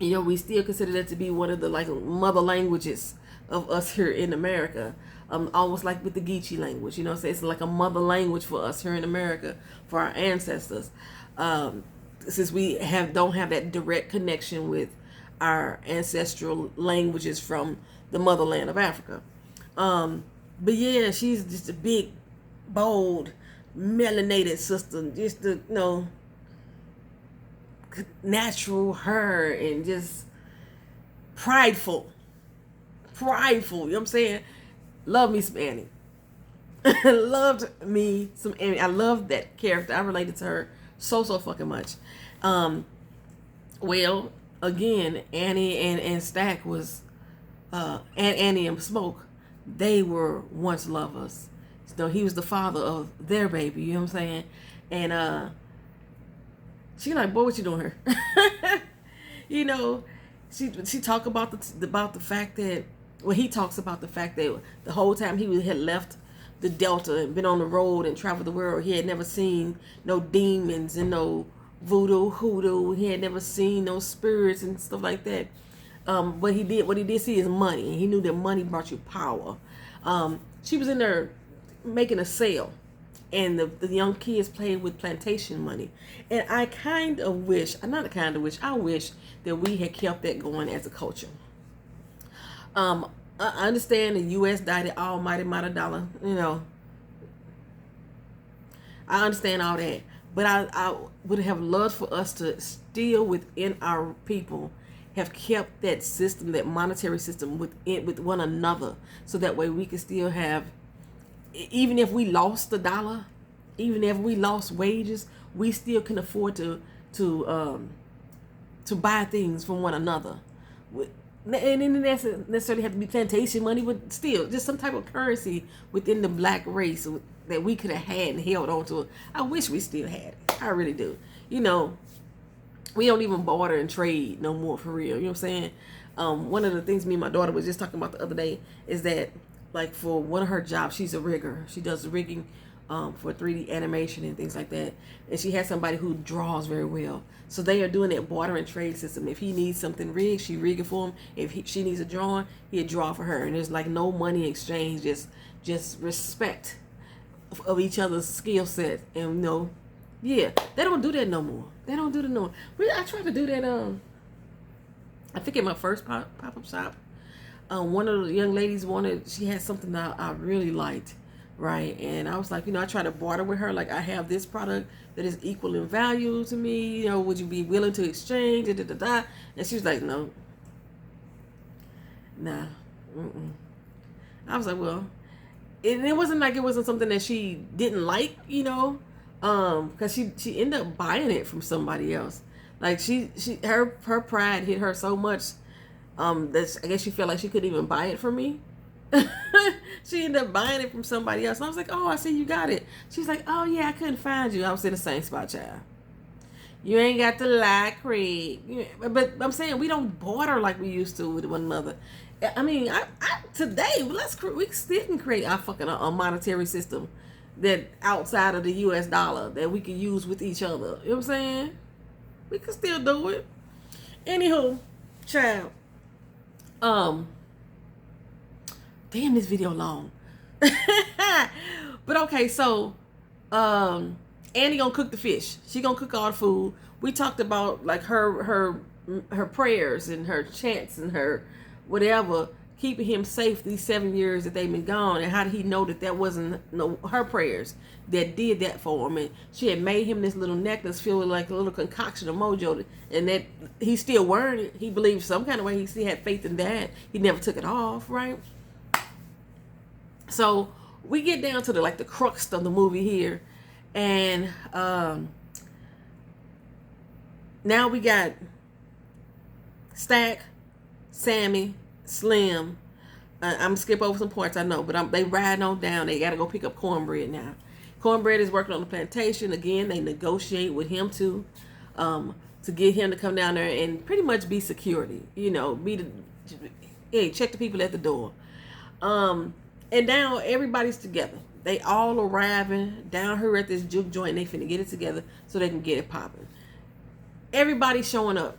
we still consider that to be one of the mother languages of us here in America. Almost like with the Geechee language, so it's like a mother language for us here in America, for our ancestors. Since we don't have that direct connection with our ancestral languages from the motherland of Africa. But yeah, she's just a big, bold, melanated sister. Just natural hair and just prideful. You know what I'm saying? Love me some Annie. Loved me some Annie. I loved that character. I related to her so fucking much. Well, again, Annie and Stack was and Annie and Smoke, they were once lovers. So he was the father of their baby, you know what I'm saying? And she like, boy, what you doing here? You know, she talk about the fact that, well, he talks about the fact that the whole time had left the Delta and been on the road and traveled the world, he had never seen no demons and no voodoo, hoodoo. He had never seen no spirits and stuff like that. But what he did see is money. He knew that money brought you power. She was in there making a sale, and the young kids played with plantation money. And I wish that we had kept that going as a culture. I understand the U.S. died the almighty amount of dollar, you know. I understand all that. But I would have loved for us to still within our people have kept that system, that monetary system with one another, so that way we could still have, even if we lost the dollar, even if we lost wages, we still can afford to buy things from one another. And it doesn't necessarily have to be plantation money, but still just some type of currency within the black race that we could have had and held on to. I wish we still had it. I really do. You know, we don't even barter and trade no more, for real. You know what I'm saying? One of the things me and my daughter was just talking about the other day is that, like, for one of her jobs, she's a rigger. She does rigging for 3D animation and things like that. And she has somebody who draws very well. So they are doing that barter and trade system. If he needs something rigged, she rig it for him. If she needs a drawing, he'd draw for her. And there's like no money exchange, just respect of each other's skill set. And, you know, yeah, they don't do that no more. They don't do that no more. I tried to do that, I think in my first pop-up shop. One of the young ladies she had something that I really liked, right? And I was like, you know, I tried to barter with her, like, I have this product that is equal in value to me, you know, would you be willing to exchange, and she was like, no, nah. I was like, well, it wasn't like it wasn't something that she didn't like, you know, because she ended up buying it from somebody else. Like, her pride hit her so much that I guess she felt like she couldn't even buy it from me. She ended up buying it from somebody else. And I was like, oh, I see you got it. She's like, oh yeah, I couldn't find you. I was in the same spot, child. You ain't got to lie, Craig. But I'm saying we don't barter like we used to with one another. I mean, today we still can create our fucking a monetary system that outside of the U.S. dollar that we can use with each other. You know what I'm saying? We can still do it. Anywho, child. Damn, this video long. But okay, so Annie gonna cook the fish. She gonna cook all the food. We talked about like her prayers and her chants and her whatever, keeping him safe these 7 years that they've been gone, and how did he know that wasn't her prayers that did that for him? And she had made him this little necklace filled with like a little concoction of mojo, and that he's still wearing it. He believed some kind of way. He still had faith in that. He never took it off, right? So we get down to the crux of the movie here, and now we got Stack, Sammy, Slim. I'm skip over some points, I know, but they riding on down. They got to go pick up Cornbread now. Cornbread is working on the plantation again. They negotiate with him to get him to come down there and pretty much be security. You know, check the people at the door. And now everybody's together. They all arriving down here at this juke joint. They finna get it together so they can get it popping. Everybody's showing up.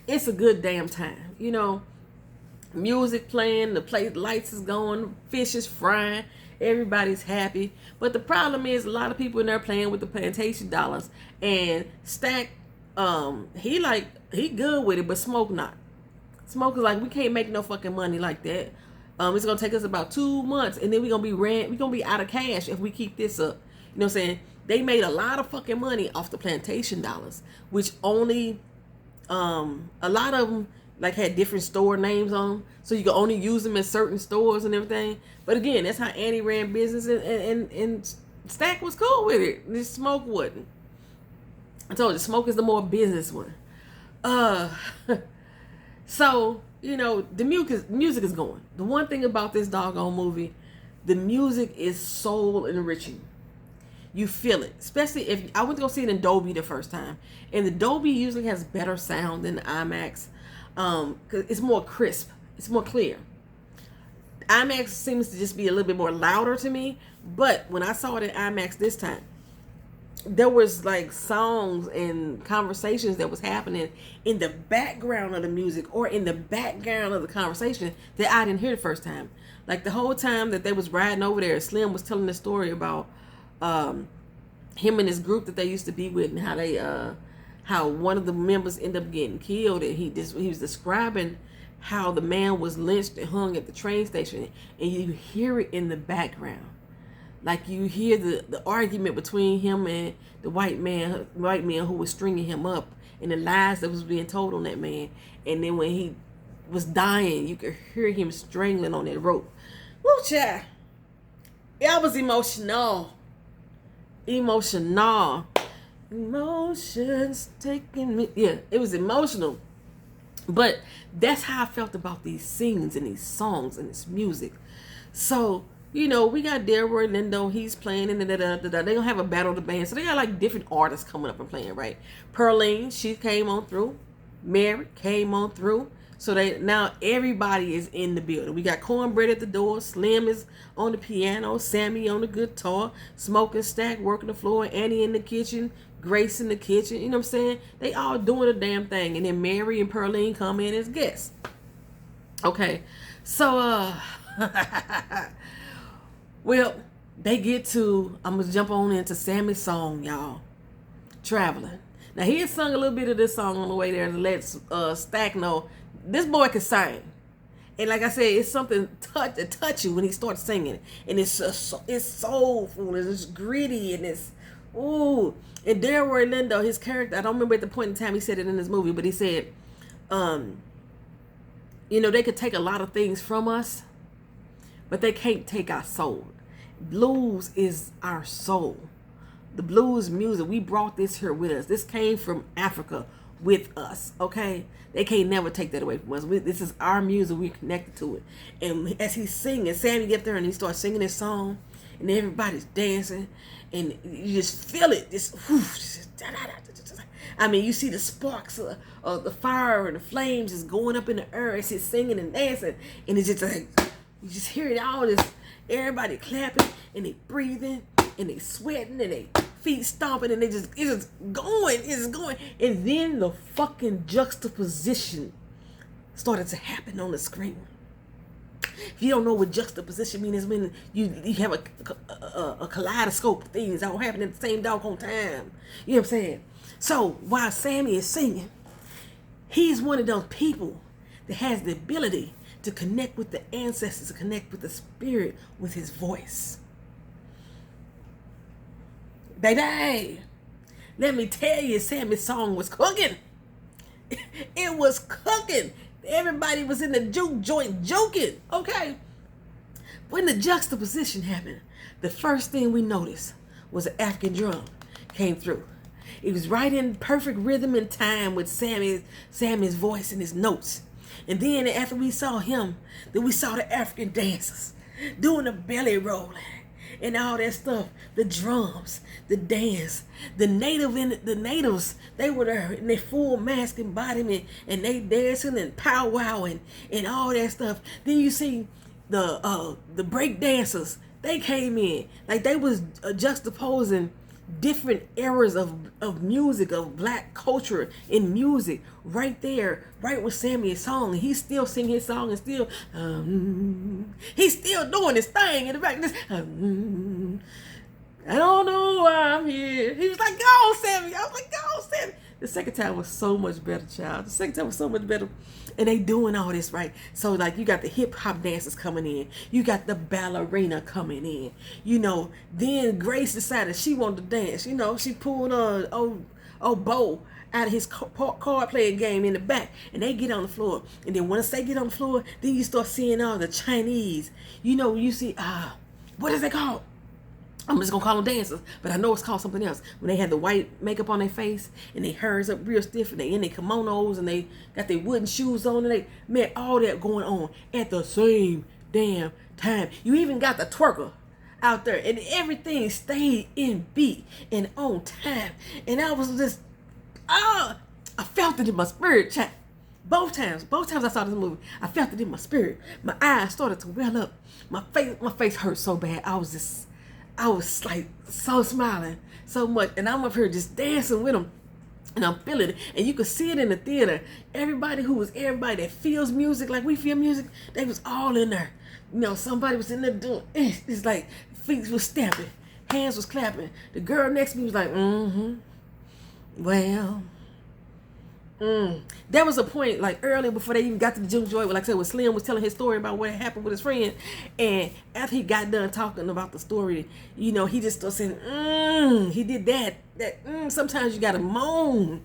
It's a good damn time. You know, music playing, the lights is going, fish is frying, everybody's happy. But the problem is a lot of people in there playing with the plantation dollars. And Stack, he good with it, but Smoke not. Smoke is like, we can't make no fucking money like that. It's gonna take us about 2 months, and then we're gonna be out of cash if we keep this up. You know what I'm saying? they made a lot of fucking money off the plantation dollars, which only a lot of them like had different store names on them, so you could only use them in certain stores and everything. But again, that's how Annie ran business, and Stack was cool with it. This Smoke wasn't. I told you, Smoke is the more business one. So the music is going. The one thing about this doggone movie, the music is soul enriching. You feel it, especially if I went to go see it in Dolby the first time, and the Dolby usually has better sound than the IMAX, because it's more crisp, it's more clear. IMAX seems to just be a little bit more louder to me, but when I saw it in IMAX this time, there was like songs and conversations that was happening in the background of the music or in the background of the conversation that I didn't hear the first time. Like the whole time that they was riding over there, Slim was telling the story about him and his group that they used to be with, and how they how one of the members ended up getting killed, and he was describing how the man was lynched and hung at the train station, and you hear it in the background. Like you hear the argument between him and the white man who was stringing him up, and the lies that was being told on that man. And then when he was dying, you could hear him strangling on that rope. Woo, child. That was emotional. Emotions taking me. Yeah, it was emotional. But that's how I felt about these scenes and these songs and this music. So, we got Delroy Lindo, he's playing, and they're gonna have a battle of the band. So they got like different artists coming up and playing, right? Pearline, she came on through. Mary came on through. So now everybody is in the building. We got Cornbread at the door, Slim is on the piano, Sammy on the guitar, Smoke and Stack working the floor, Annie in the kitchen, Grace in the kitchen. You know what I'm saying? They all doing a damn thing. And then Mary and Pearline come in as guests. Okay. So well, they get to, I'm going to jump on into Sammy's song, y'all. Traveling. Now, he had sung a little bit of this song on the way there to let Stack know this boy can sing. And like I said, it's something to touch you when he starts singing. And it's soulful, and it's gritty, and it's, ooh. And Delroy Lindo, his character, I don't remember at the point in time he said it in this movie, but he said, they could take a lot of things from us, but they can't take our soul. Blues is our soul. The blues music, we brought this here with us. This came from Africa with us, okay? They can't never take that away from us. This is our music. We're connected to it. And as he's singing, Sammy get there and he starts singing his song, and everybody's dancing, and you just feel it. I mean, you see the sparks of the fire and the flames is going up in the air as he's singing and dancing, and it's just like, you just hear it all this, everybody clapping, and they breathing, and they sweating, and they feet stomping, and it's just going. And then the fucking juxtaposition started to happen on the screen. If you don't know what juxtaposition means, it's when you have a kaleidoscope of things that all happen at the same doggone time. You know what I'm saying? So while Sammy is singing, he's one of those people that has the ability to connect with the ancestors, to connect with the spirit with his voice. Baby, let me tell you, Sammy's song was cooking. It was cooking. Everybody was in the juke joint joking, okay? When the juxtaposition happened, the first thing we noticed was an African drum came through. It was right in perfect rhythm and time with Sammy's voice and his notes. And then after we saw him, then we saw the African dancers doing the belly rolling and all that stuff, the drums, the dance, the natives, they were there in their full mask embodiment, and they dancing and powwowing and all that stuff. Then you see the break dancers, they came in like they was juxtaposing different eras of music, of black culture in music, right there, right with Sammy's song. And he's still singing his song and still he's still doing his thing in the back. This I don't know why I'm here. He was like, go on, Sammy. I was like, go on, Sammy. The second time was so much better, child. The second time was so much better. And they doing all this, right? So, like, you got the hip-hop dancers coming in. You got the ballerina coming in. You know, then Grace decided she wanted to dance. You know, she pulled old Bo out of his card playing game in the back. And they get on the floor. And then once they get on the floor, then you start seeing all the Chinese. You know, you see, what is it called? I'm just gonna call them dancers, but I know it's called something else. When they had the white makeup on their face and their hairs up real stiff and they in their kimonos and they got their wooden shoes on and they met all that going on at the same damn time. You even got the twerker out there and everything stayed in beat and on time. And I was just, I felt it in my spirit, chat. Both times I saw this movie, I felt it in my spirit. My eyes started to well up. My face hurt so bad. I was like so smiling so much, and I'm up here just dancing with them, and I'm feeling it. And you could see it in the theater. Everybody that feels music like we feel music, they was all in there. You know, somebody was in there doing it's like feet was stamping, hands was clapping. The girl next to me was like, well. There was a point like earlier before they even got to the June Joy, like I said, when Slim was telling his story about what happened with his friend, and after he got done talking about the story, you know, he just started saying, he did that. Sometimes you gotta moan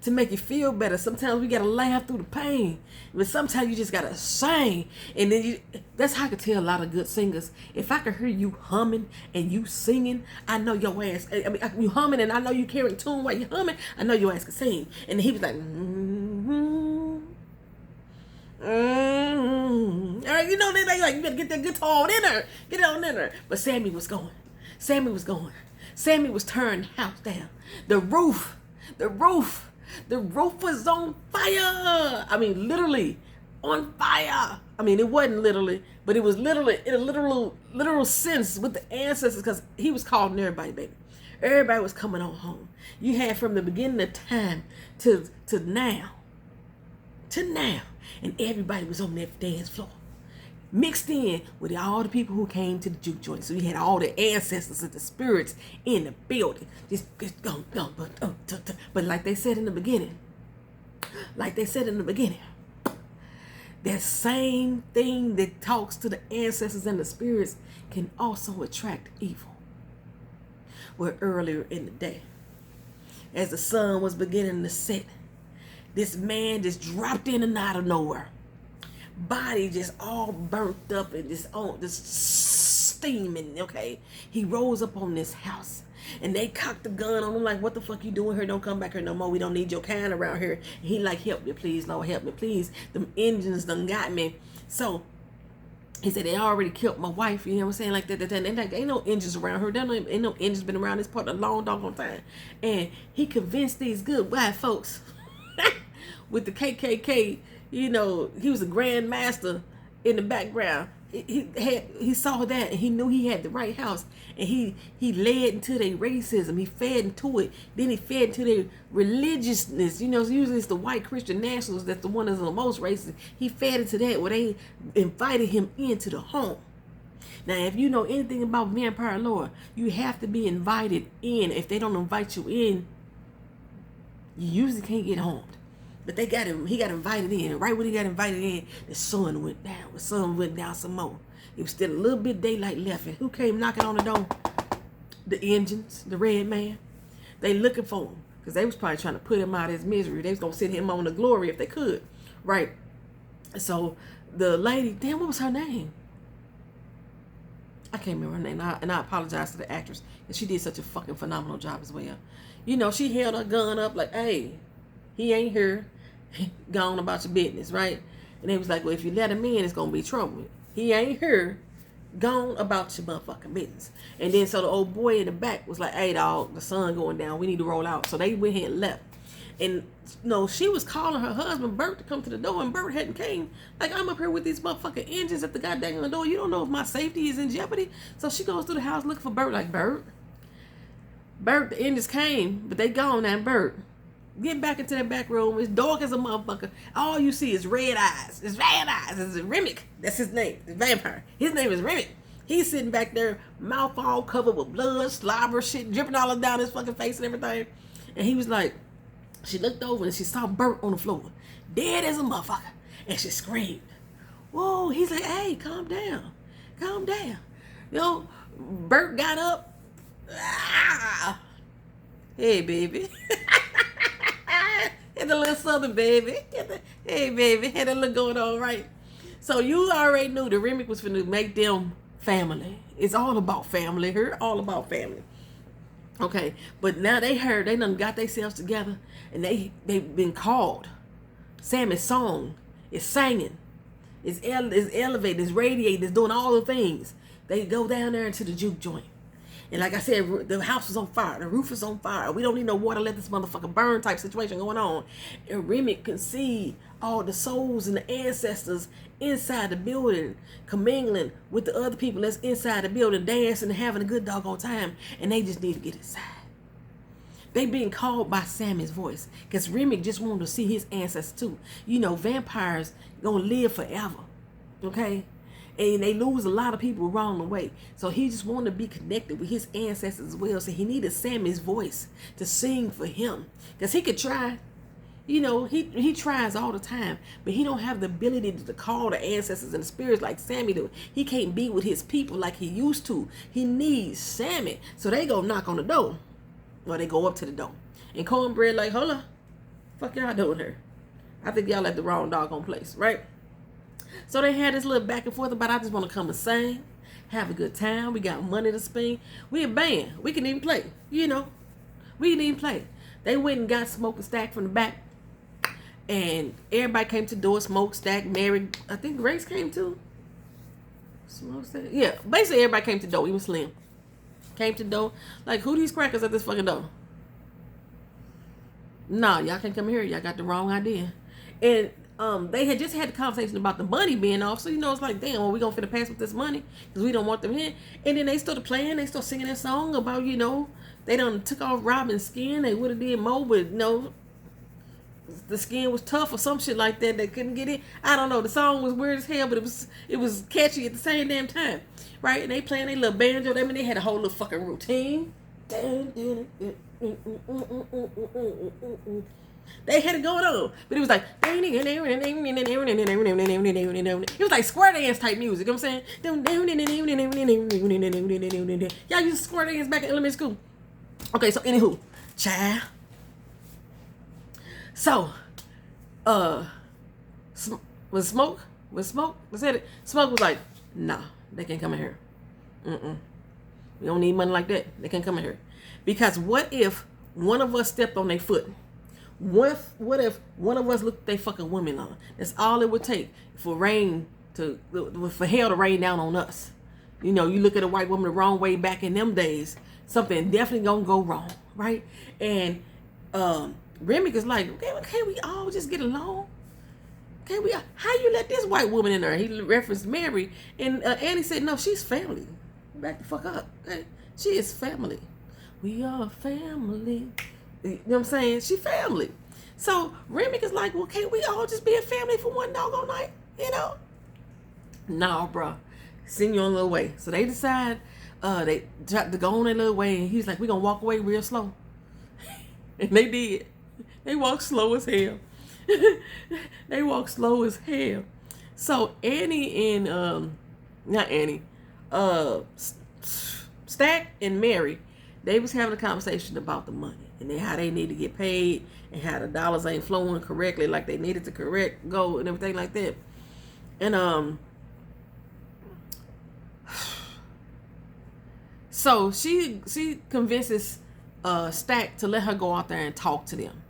to make you feel better. Sometimes we gotta laugh through the pain, but sometimes you just gotta sing. And then that's how I could tell a lot of good singers. If I could hear you humming and you singing, I know your ass. I mean, you humming and I know you carrying tune while you humming. I know your ass can sing. And he was like, all right, you know, they like, you better get that guitar on in there, get it on in there. But Sammy was going. Sammy was tearing the house down. The roof was on fire. I mean, literally on fire. I mean, it wasn't literally, but it was literally in a literal sense with the ancestors, because he was calling everybody, baby. Everybody was coming on home. You had from the beginning of time to now, and everybody was on that dance floor, mixed in with all the people who came to the juke joint. So you had all the ancestors and the spirits in the building. Just go. But like they said in the beginning, that same thing that talks to the ancestors and the spirits can also attract evil. Where earlier in the day, as the sun was beginning to set, this man just dropped in and out of nowhere. Body just all burnt up and just steaming, okay? He rose up on this house and they cocked the gun on him like, what the fuck you doing here? Don't come back here no more. We don't need your kind around here. And he like, help me please, Lord, help me please. Them engines done got me. So he said, they already killed my wife, you know what I'm saying? Like that. And like, ain't no engines around her. Ain't no engines been around this part a long doggone time. And he convinced these good white folks with the KKK. You know, he was a grand master in the background. He saw that and he knew he had the right house, and he led into their racism. He fed into it. Then he fed into their religiousness. You know, usually it's the white Christian nationalists that's the one that's the most racist. He fed into that where they invited him into the home. Now, if you know anything about vampire lore, you have to be invited in. If they don't invite you in, you usually can't get harmed. But they got him. He got invited in. And right when he got invited in, the sun went down. The sun went down some more. It was still a little bit daylight left. And who came knocking on the door? The engines, the red man. They looking for him because they was probably trying to put him out of his misery. They was gonna send him on the glory if they could, right? So the lady, damn, what was her name? I can't remember her name, and I apologize to the actress, and she did such a fucking phenomenal job as well. You know, she held her gun up like, hey, he ain't here. Gone about your business, right? And they was like, well, if you let him in, it's gonna be trouble. He ain't here. Gone about your motherfucking business. And then so the old boy in the back was like, hey dog, the sun going down, we need to roll out. So they went ahead and left. And you know, she was calling her husband Bert to come to the door, and Bert hadn't came. Like, I'm up here with these motherfucking engines at the goddamn door. You don't know if my safety is in jeopardy. So she goes through the house looking for Bert, like, Bert, the engines came, but they gone now. Bert, get back into that back room. It's dark as a motherfucker. All you see is red eyes. It's red eyes. It's Remick. That's his name. The vampire. His name is Remick. He's sitting back there, mouth all covered with blood, slobber, shit dripping all down his fucking face and everything. And he was like, She looked over and she saw Bert on the floor, dead as a motherfucker, and she screamed. Whoa, he's like, hey, calm down. Calm down. You know, Bert got up. Ah, hey, baby. Had a little southern baby. Hey, baby. Had a little going on, right? So you already knew the remix was finna make them family. It's all about family. Her, all about family. Okay, but now they done got themselves together, and they've been called. Sammy's song is singing. It's elevated, it's radiating, it's doing all the things. They go down there into the juke joint. And like I said, the house is on fire. The roof is on fire. We don't need no water. Let this motherfucker burn type situation going on. And Remy can see all the souls and the ancestors inside the building, commingling with the other people that's inside the building, dancing and having a good doggone time. And they just need to get inside. They being called by Sammy's voice. Because Remy just wanted to see his ancestors too. You know, vampires gonna live forever. Okay? And they lose a lot of people along the way. So he just wanted to be connected with his ancestors as well. So he needed Sammy's voice to sing for him. Because he could try. You know, he tries all the time. But he don't have the ability to call the ancestors and the spirits like Sammy do. He can't be with his people like he used to. He needs Sammy. So they go knock on the door. Or they go up to the door. And Cornbread like, hold on. Fuck y'all doing here? I think y'all at the wrong doggone place, right? So they had this little back and forth about, I just want to come and sing, have a good time. We got money to spend. We a band. We can even play. You know, we can even play. They went and got Smoke and Stack from the back. And everybody came to the door. Smoke, Stack, Mary. I think Grace came too. Smoke, Stack. Yeah, basically everybody came to the door. Even Slim came to the door. Like, who these crackers at this fucking door? Nah, y'all can't come here. Y'all got the wrong idea. And they had just had the conversation about the money being off. So, you know, it's like, damn, well, we gonna finna pass with this money because we don't want them here. And then they started playing. They started singing that song about, you know, they done took off Robin's skin. They would have did more, but, you know, the skin was tough or some shit like that. They couldn't get in. I don't know. The song was weird as hell, but it was catchy at the same damn time. Right? And they playing their little banjo. I mean, they had a whole little fucking routine. They had it going on, but it was like it was like square dance type music. You know what I'm saying? Y'all used to square dance back in elementary school. Okay, so anywho, child. So, was Smoke? Smoke was like, nah, they can't come in here. We don't need money like that. They can't come in here. Because what if one of us stepped on their foot? What if one of us looked their fucking women on? That's all it would take for hell to rain down on us. You know, you look at a white woman the wrong way back in them days, something definitely gonna go wrong, right? And Remy is like, okay, can't we all just get along? Can't we? How you let this white woman in there? He referenced Mary, and Annie said, no, she's family. Back the fuck up. Okay? She is family. We are family. You know what I'm saying? She family. So Remy is like, well, can't we all just be a family for one doggone night? You know? No, bro. Send you on a little way. So they decide they tried to go on their little way, and he's like, we're gonna walk away real slow. And they did. They walked slow as hell. They walked slow as hell. So Annie and not Annie, Stack and Mary, they was having a conversation about the money and then how they need to get paid and how the dollars ain't flowing correctly like they needed to go and everything like that. And so she convinces Stack to let her go out there and talk to them.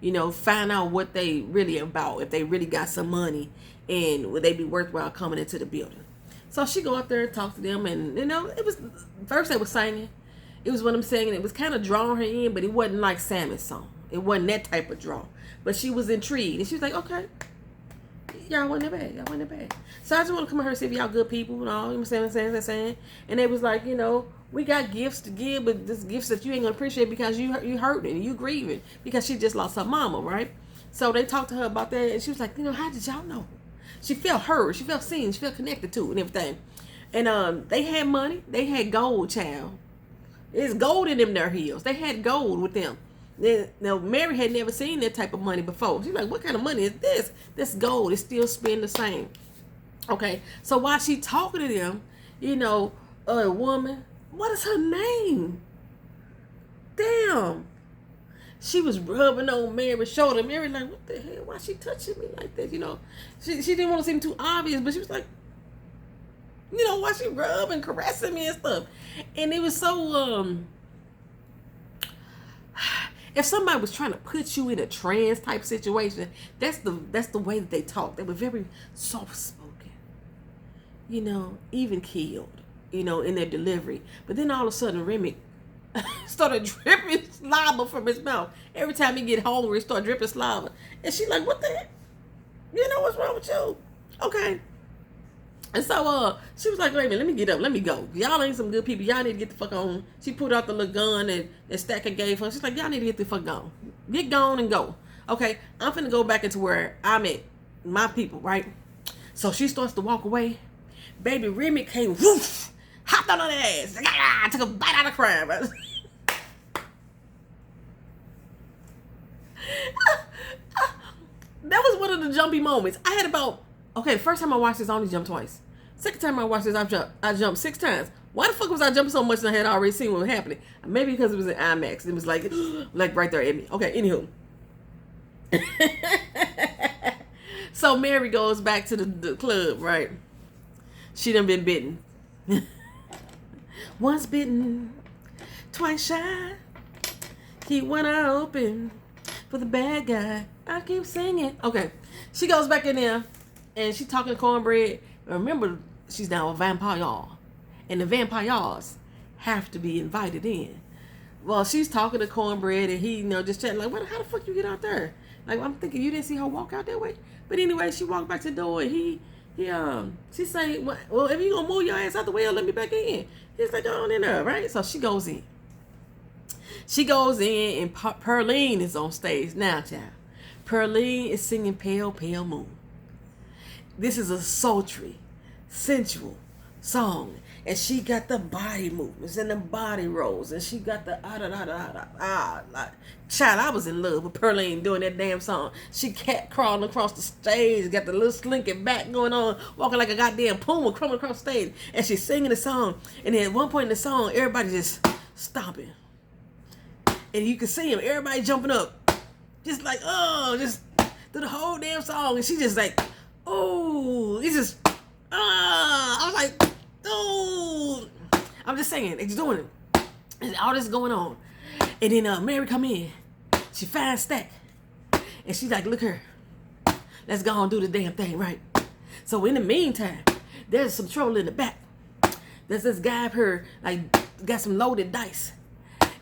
You know, find out what they really about, if they really got some money and would they be worthwhile coming into the building. So she go out there and talk to them, and you know, it was first they were singing. It was what I'm saying. It was kind of drawing her in, but it wasn't like Sammy's song. It wasn't that type of draw. But she was intrigued, and she was like, okay, y'all wasn't that bad. So I just want to come here and see if y'all good people and all. You know what I'm saying? And they was like, you know, we got gifts to give, but this gifts that you ain't gonna appreciate because you hurting and you grieving because she just lost her mama, right? So they talked to her about that, and she was like, you know, how did y'all know? She felt heard, she felt seen, she felt connected to, and everything. And they had money, they had gold, child. It's gold in them their heels. They had gold with them. Now, Mary had never seen that type of money before. She's like, what kind of money is this? This gold. It still spin the same. Okay, so while she talking to them, a woman, what is her name? Damn. She was rubbing on Mary's shoulder. Mary like, what the hell? Why she touching me like that? She didn't want to seem too obvious, but she was like, why she rubbing, caressing me and stuff. And it was so, if somebody was trying to put you in a trance type situation, that's the way that they talk. They were very soft spoken, even keeled, in their delivery. But then all of a sudden, Remy started dripping saliva from his mouth. Every time he get hungry, he start dripping saliva. And she like, what the heck? What's wrong with you? Okay. And so she was like, wait a minute, let me get up, let me go. Y'all ain't some good people. Y'all need to get the fuck on. She pulled out the little gun that Stacker gave her. She's like, y'all need to get the fuck gone. Get gone and go. Okay, I'm finna go back into where I'm at. My people, right? So she starts to walk away. Baby Remy came, woof, hopped on her ass. Took a bite out of crab. That was one of the jumpy moments. I had the first time I watched this, I only jumped twice. Second time I watched this, I jumped 6 times. Why the fuck was I jumping so much and I had already seen what was happening? Maybe because it was in IMAX. It was like right there at me. Okay, anywho. So Mary goes back to the club, right? She done been bitten. Once bitten, twice shy. Keep one eye open for the bad guy. I keep singing. Okay. She goes back in there and she talking to Cornbread. Remember, she's now a vampire. And the vampires have to be invited in. Well, she's talking to Cornbread and he, just chatting like, how the fuck you get out there? Like, I'm thinking you didn't see her walk out that way. But anyway, she walked back to the door and she say, well, if you gonna move your ass out the way, let me back in. He's like, go on in there, right? So she goes in. And Pearline is on stage. Now, child, Pearline is singing Pale, Pale Moon. This is a sultry, sensual song. And she got the body movements and the body rolls. And she got the child, I was in love with Pearline doing that damn song. She cat crawling across the stage, got the little slinking back going on, walking like a goddamn puma crawling across the stage. And she's singing the song. And then at one point in the song, everybody just stomping. And you can see him, everybody jumping up. Just like, just through the whole damn song. And she just like, it's just, I was like, I'm just saying, it's doing it. And all this going on. And then Mary come in. She finds Stack. And she's like, look here. Let's go and do the damn thing, right? So in the meantime, there's some trouble in the back. There's this guy up here, like, got some loaded dice.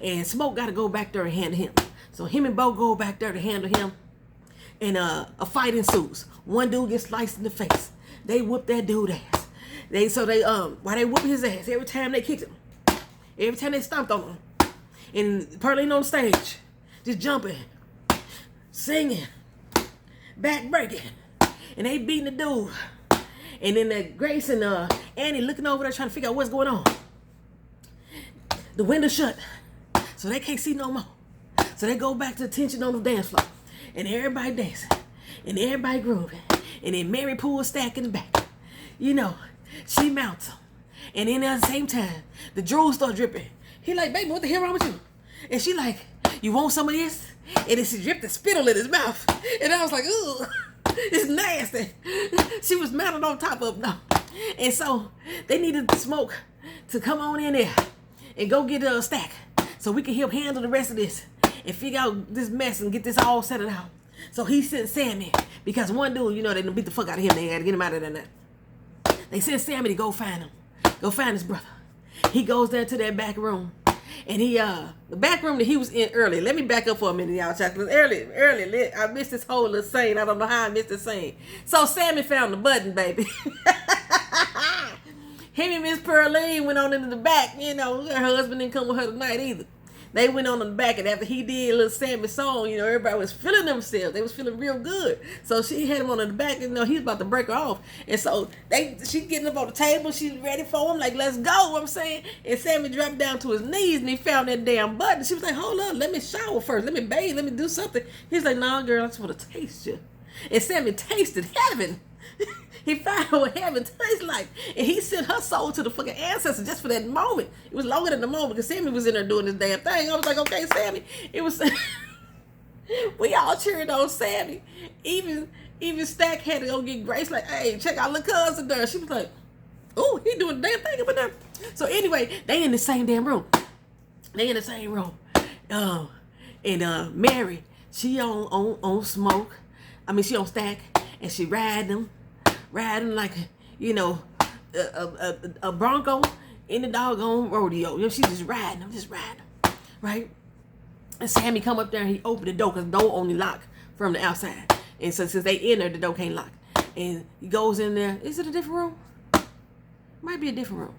And Smoke got to go back there and handle him. So him and Bo go back there to handle him. And a fight ensues. One dude gets sliced in the face. They whoop that dude ass. While they whooping his ass, every time they kicked him, every time they stomped on him, and Pearline on the stage, just jumping, singing, back breaking, and they beating the dude. And then Grace and Annie looking over there trying to figure out what's going on. The window shut, so they can't see no more. So they go back to the tension on the dance floor, and everybody dancing, and everybody grooving, and then Mary pulls Stack in the back. She mounts him. And then at the same time, the drool start dripping. He like, baby, what the hell wrong with you? And she like, you want some of this? And then she dripped the spittle in his mouth. And I was like, ooh, it's nasty. She was mounted on top of him now. And so they needed Smoke to come on in there and go get a Stack so we can help handle the rest of this and figure out this mess and get this all settled out. So he sent Sammy, because one dude, they done beat the fuck out of him. They had to get him out of there. They sent Sammy to go find him. Go find his brother. He goes there to that back room. And the back room that he was in earlier. Let me back up for a minute, y'all. Because earlier, I missed this whole little scene. I don't know how I missed the scene. So Sammy found the button, baby. Him and Miss Pearline went on into the back. Her husband didn't come with her tonight either. they went on the back, and after he did a little Sammy song, you know, everybody was feeling themselves. They was feeling real good. So she had him on the back, and you know, he was about to break her off. And so she getting up on the table, she's ready for him, like, let's go, I'm saying. And Sammy dropped down to his knees, and he found that damn button. She was like, hold up, let me shower first, let me bathe, let me do something. He's like, nah, girl, I just want to taste you. And Sammy tasted heaven. He found out what heaven tastes like. And he sent her soul to the fucking ancestors just for that moment. It was longer than the moment because Sammy was in there doing this damn thing. I was like, okay, Sammy. It was... we all cheering on Sammy. Even Stack had to go get Grace like, hey, check out little cousin there. She was like, oh, he doing the damn thing up in there. So anyway, they in the same damn room. They in the same room. And Mary, she on Smoke. I mean, she on Stack. And she riding like, you know, a bronco in the doggone rodeo. You know, she just riding them, right? And Sammy come up there and he opened the door because the door only locked from the outside. And so since they in there, the door can't lock. And he goes in there. Is it a different room? Might be a different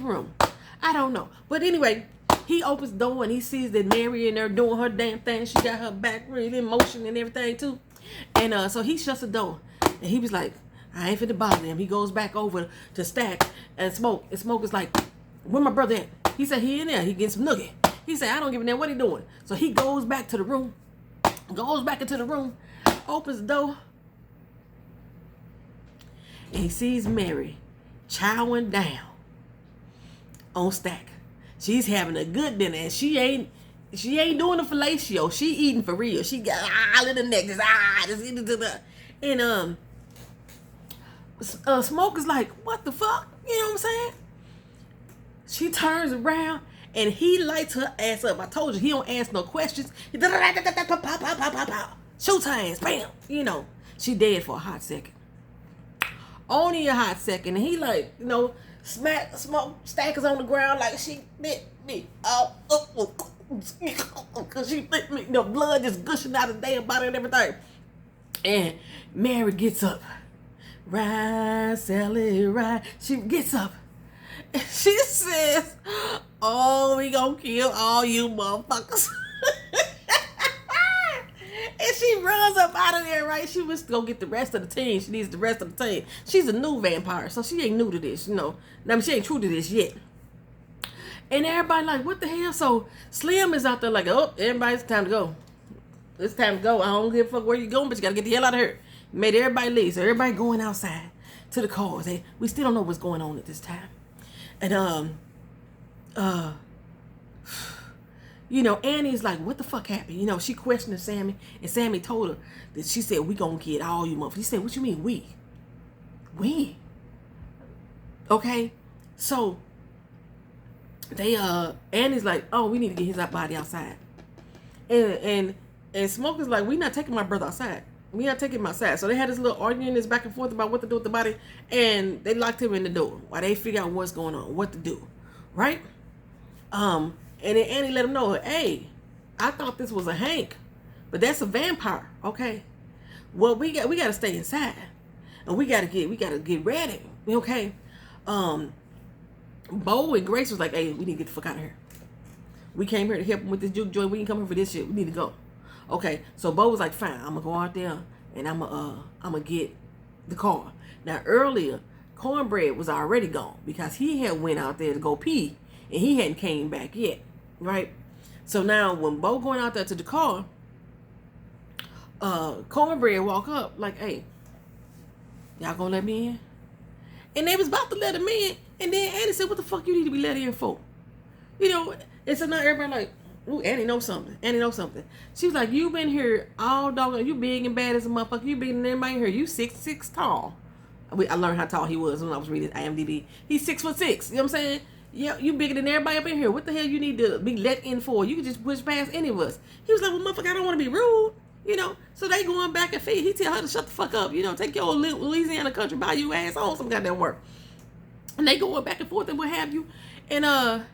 room. I don't know. But anyway, he opens the door and he sees that Mary in there doing her damn thing. She got her back really in motion and everything too. And so he shuts the door. And he was like, I ain't finna bother him. He goes back over to Stack and Smoke. And Smoke is like, where my brother at? He said, he in there. He getting some noogie. He said, I don't give a damn what he doing. So he goes back to the room. Opens the door. And he sees Mary chowing down on Stack. She's having a good dinner. And she ain't doing the fellatio. She eating for real. She got all in the neck. And Smoke is like, what the fuck? You know what I'm saying? She turns around and he lights her ass up. I told you, he don't ask no questions. Shoots her ass. Bam. You know, she dead for a hot second. Only a hot second. And he like, you know, Smoke Stack is on the ground like she bit me. Because she bit me. The blood just gushing out of the damn body and everything. And Mary gets up. Ride, Sally, ride. She gets up. And she says, oh, we gonna kill all you motherfuckers. And she runs up out of there, right? She was gonna get the rest of the team. She needs the rest of the team. She's a new vampire, so she ain't new to this, you know. I mean, she ain't true to this yet. And everybody like, what the hell? So Slim is out there like, oh, everybody's time to go. It's time to go. I don't give a fuck where you going, but you gotta get the hell out of here. Made everybody leave. So everybody going outside to the cars. We still don't know what's going on at this time. And you know, Annie's like, what the fuck happened? You know, she questioned Sammy, and Sammy told her that she said, we gonna get all you motherfuckers. He said, what you mean we? We? Okay, so they Annie's like, oh, we need to get his body outside. And Smoke is like, we not taking my brother outside. We not taking him outside. So they had this little argument, this back and forth about what to do with the body, and they locked him in the door while they figure out what's going on, what to do, right? And then Annie let him know, hey, I thought this was a Hank, but that's a vampire, okay? Well, we got to stay inside, and we gotta get ready, okay? Bo and Grace was like, hey, we need to get the fuck out of here. We came here to help him with this juke joint. We didn't come here for this shit. We need to go. Okay, so Bo was like, fine, I'm gonna go out there and I'm gonna get the car. Now earlier, Cornbread was already gone because he had went out there to go pee and he hadn't came back yet, right? So now when Bo going out there to the car, Cornbread walk up like, hey, y'all gonna let me in? And they was about to let him in, and then Annie said, what the fuck you need to be let in for? You know, and so now everybody like, ooh, Annie knows something. Annie knows something. She was like, you been here all doggone, you big and bad as a motherfucker. You bigger than everybody here. You 6'6" tall. I learned how tall he was when I was reading IMDb. He's 6'6". You know what I'm saying? Yeah, you bigger than everybody up in here. What the hell you need to be let in for? You can just push past any of us. He was like, well, motherfucker, I don't want to be rude. You know, so they going back and feed. He tell her to shut the fuck up. You know, take your Louisiana country by you ass on some goddamn work. And they going back and forth and what have you. And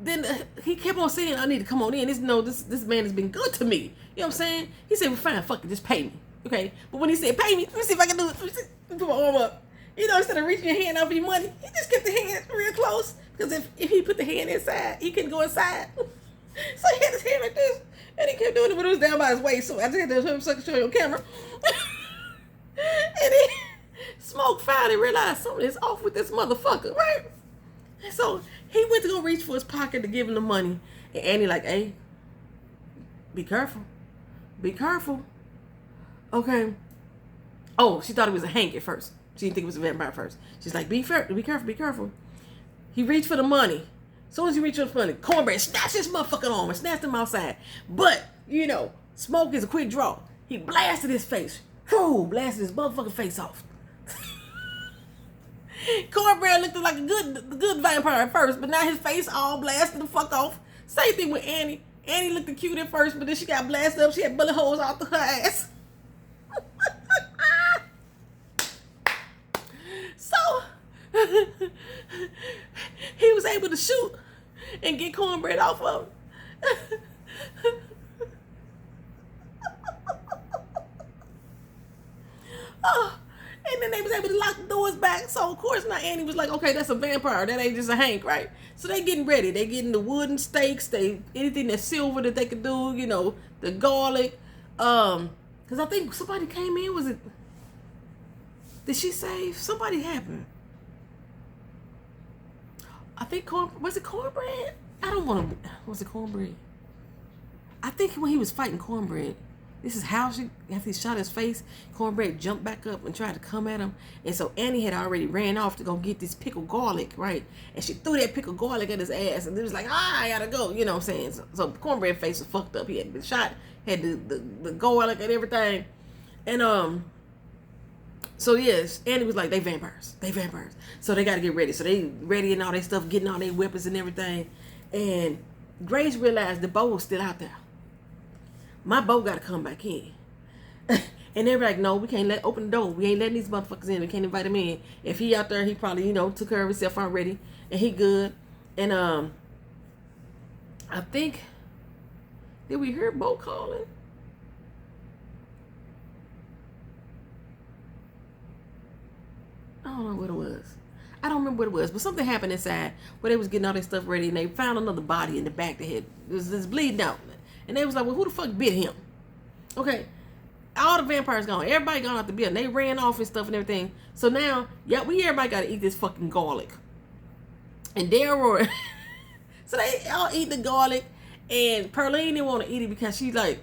then he kept on saying, I need to come on in. This man has been good to me. You know what I'm saying? He said, well, fine, fuck it, just pay me. Okay? But when he said, pay me, let me see if I can do it. Let me put my arm up. You know, instead of reaching your hand out for your money, he just kept the hand real close. Because if he put the hand inside, he couldn't go inside. So he had his hand like this. And he kept doing it, but it was down by his waist. So I just had to show you on camera. And he Smoke finally realized something is off with this motherfucker, right? And so he went to go reach for his pocket to give him the money. And Annie like, hey, be careful. Be careful. Okay. Oh, she thought it was a Hank at first. She didn't think it was a vampire at first. She's like, be careful, be careful. He reached for the money. As soon as he reached for the money, Cornbread snatched his motherfucking arm and snatched him outside. But, you know, Smoke is a quick draw. He blasted his face. Whew, blasted his motherfucking face off. Cornbread looked like a good vampire at first, but now his face all blasted the fuck off. Same thing with Annie. Annie looked cute at first, but then she got blasted up. She had bullet holes out through her ass. So, he was able to shoot and get Cornbread off of him. Oh, and then they was able to lock the doors back. So, of course, now Annie was like, okay, that's a vampire. That ain't just a Hank, right? So they getting ready. They getting the wooden stakes. Anything that's silver that they could do, you know, the garlic. Because I think somebody came in. Was it? Did she save? Somebody happened. I think was it Cornbread? I don't want to. Was it Cornbread? I think when he was fighting Cornbread, this is how after he shot his face, Cornbread jumped back up and tried to come at him. And so Annie had already ran off to go get this pickled garlic, right? And she threw that pickled garlic at his ass. And it was like, I gotta go. You know what I'm saying? So Cornbread's face was fucked up. He had been shot, had the garlic and everything. And, so yes, Annie was like, they vampires. So they got to get ready. So they ready and all their stuff, getting all their weapons and everything. And Grace realized the bow was still out there. My bow got to come back in. And they were like, no, we can't open the door. We ain't letting these motherfuckers in. We can't invite him in. If he out there, he probably, took care of himself already. And he good. And I think, did we hear Bo calling? I don't know what it was. I don't remember what it was, but something happened inside where they was getting all their stuff ready, and they found another body in the back that had was bleeding out. And they was like, well, who the fuck bit him? Okay, all the vampires gone. Everybody gone out the building. They ran off and stuff and everything. So now, everybody got to eat this fucking garlic. And Daryl, so they all eat the garlic, and Pearline didn't want to eat it because she's like,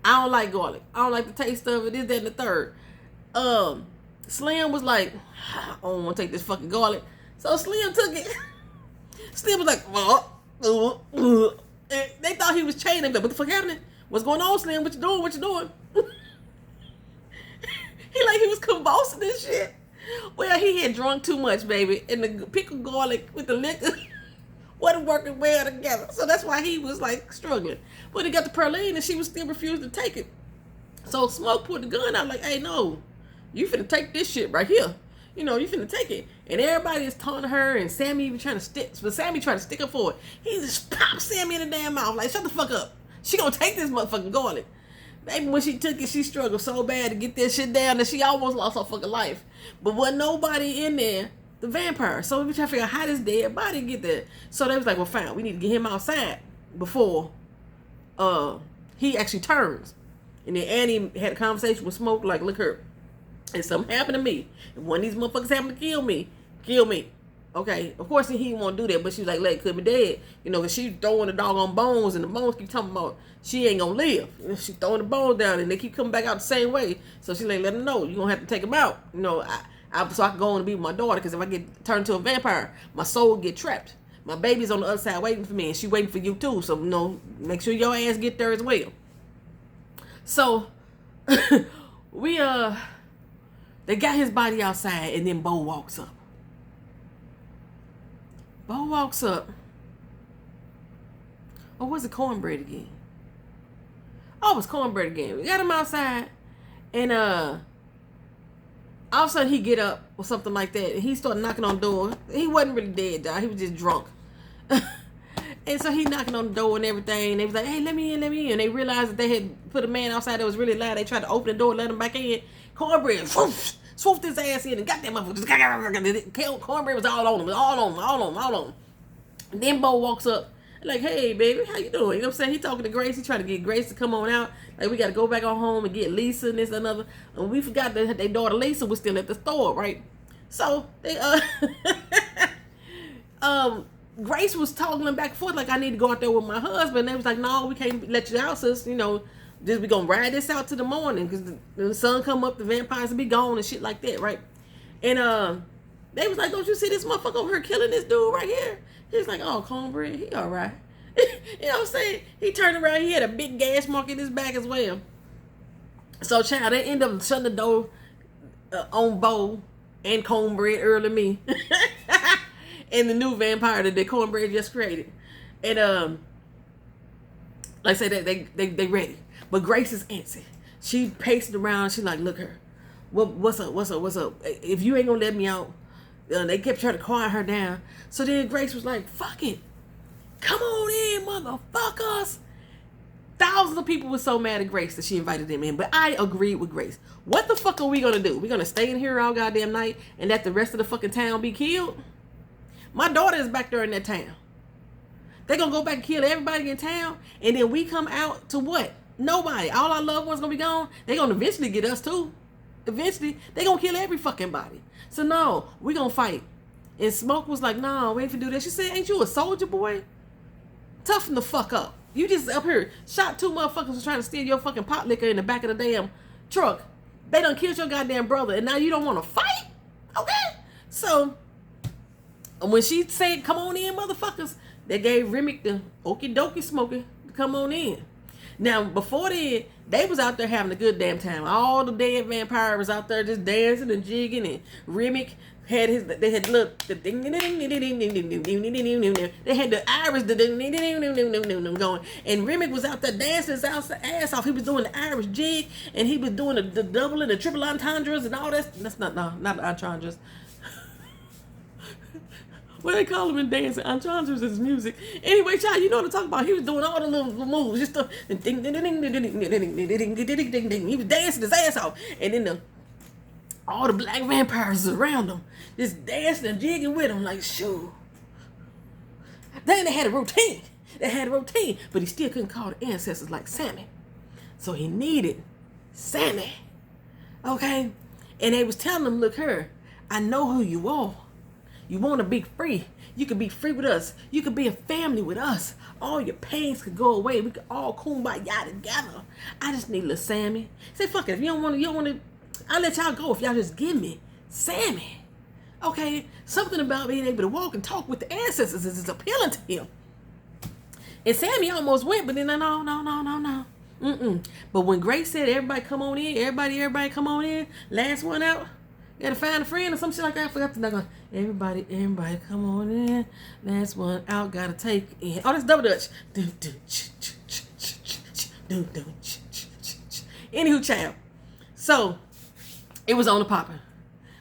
I don't like garlic. I don't like the taste of it. This, that, and the third. Slim was like, I don't want to take this fucking garlic. So Slim took it. Slim was like, and they thought he was chaining them. What the fuck happening? What's going on, Slim? What you doing? He was convulsing and shit. Well, he had drunk too much, baby. And the pickled garlic with the liquor wasn't working well together. So that's why he was like struggling. But he got the Pearline and she was still refusing to take it. So Smoke pulled the gun out like, hey, no. You finna take this shit right here. You finna take it. And everybody is taunting her, and Sammy even trying to stick. But Sammy tried to stick up for it. He just popped Sammy in the damn mouth. Like, shut the fuck up. She gonna take this motherfucking garlic. Baby, when she took it, she struggled so bad to get that shit down that she almost lost her fucking life. But wasn't nobody in there, the vampire. So we trying to figure out how this dead body get there. So they was like, well, fine. We need to get him outside before he actually turns. And then Annie had a conversation with Smoke, like, look her. If something happened to me, if one of these motherfuckers happened to kill me. Okay, of course he didn't want to do that, but she was like, let it could be dead. Cause she throwing the doggone bones, and the bones keep talking about she ain't gonna live. She throwing the bones down, and they keep coming back out the same way. So she like, let them know, you gonna have to take them out. So I can go on and be with my daughter, because if I get turned into a vampire, my soul get trapped. My baby's on the other side waiting for me, and she waiting for you too. So make sure your ass get there as well. So they got his body outside, and then Bo walks up. Or was it Cornbread again? Oh, it was Cornbread again. We got him outside, and all of a sudden he get up or something like that, and he started knocking on the door. He wasn't really dead, dog. He was just drunk. And so he knocking on the door and everything. And they was like, hey, let me in. And they realized that they had put a man outside that was really loud. They tried to open the door, let him back in. Cornbread swooped his ass in and got that motherfucker. Cornbread was all on him, all on him. And then Bo walks up, like, hey, baby, how you doing? You know what I'm saying? He talking to Grace. He trying to get Grace to come on out. Like, we got to go back on home and get Lisa and this and another. And we forgot that their daughter Lisa was still at the store, right? So, they, Grace was toggling back and forth like, I need to go out there with my husband. They was like, no, we can't let you out, sis. You know, just we gonna ride this out to the morning because the sun come up, the vampires will be gone and shit like that, right? And they was like, don't you see this motherfucker over here killing this dude right here? He was like, oh, Cornbread, he all right. You know what I'm saying? He turned around, he had a big gas mark in his back as well. So, child, they end up shutting the door on Bo and Cornbread, early me. And the new vampire that the Cornbread just created. And like I said, they ready. But Grace is antsy. She paced around. She like, look her. What's up? If you ain't gonna let me out. They kept trying to quiet her down. So then Grace was like, fuck it. Come on in, motherfuckers. Thousands of people were so mad at Grace that she invited them in. But I agreed with Grace. What the fuck are we gonna do? We gonna stay in here all goddamn night and let the rest of the fucking town be killed? My daughter is back there in that town. They gonna go back and kill everybody in town, and then we come out to what? Nobody. All our loved ones gonna be gone. They gonna eventually get us too. Eventually, they gonna kill every fucking body. So no, we gonna fight. And Smoke was like, nah, we ain't finna do that. She said, ain't you a soldier boy? Toughen the fuck up. You just up here shot 2 motherfuckers who's trying to steal your fucking pot liquor in the back of the damn truck. They done killed your goddamn brother, and now you don't want to fight? Okay? So, when she said, come on in, motherfuckers, they gave Remick the okie dokie smoker to come on in. Now, before then, they was out there having a good damn time. All the dead vampires was out there just dancing and jigging, and Remick had they had look the ding ding ding ding ding ding ding ding ding ding. They had the Irish the ding ding ding ding ding ding ding going, and Remick was out there dancing his ass off. He was doing the Irish jig, and he was doing the double and the triple entendres and all that. That's not the entendres. What they call him in dancing? Entendres is music. Anyway, child, you know what I'm talking about. He was doing all the little moves, just the ding ding ding ding ding ding ding ding ding ding. He was dancing his ass off, and then all the black vampires around him, just dancing and jigging with him like, shoo. Then they had a routine. But he still couldn't call the ancestors like Sammy. So he needed Sammy. Okay? And they was telling him, look here, I know who you are. You want to be free. You could be free with us. You could be a family with us. All your pains could go away. We could all kumbaya together. I just need little Sammy. Say, fuck it. If you don't want to, I'll let y'all go if y'all just give me Sammy. Okay? Something about being able to walk and talk with the ancestors is appealing to him. And Sammy almost went, but then no. But when Grace said, everybody come on in, everybody come on in, last one out, you gotta find a friend or some shit like that. I forgot to knock. Everybody come on in. Last one out, gotta take in. Oh, that's double dutch. Anywho, child. So, it was on the popping.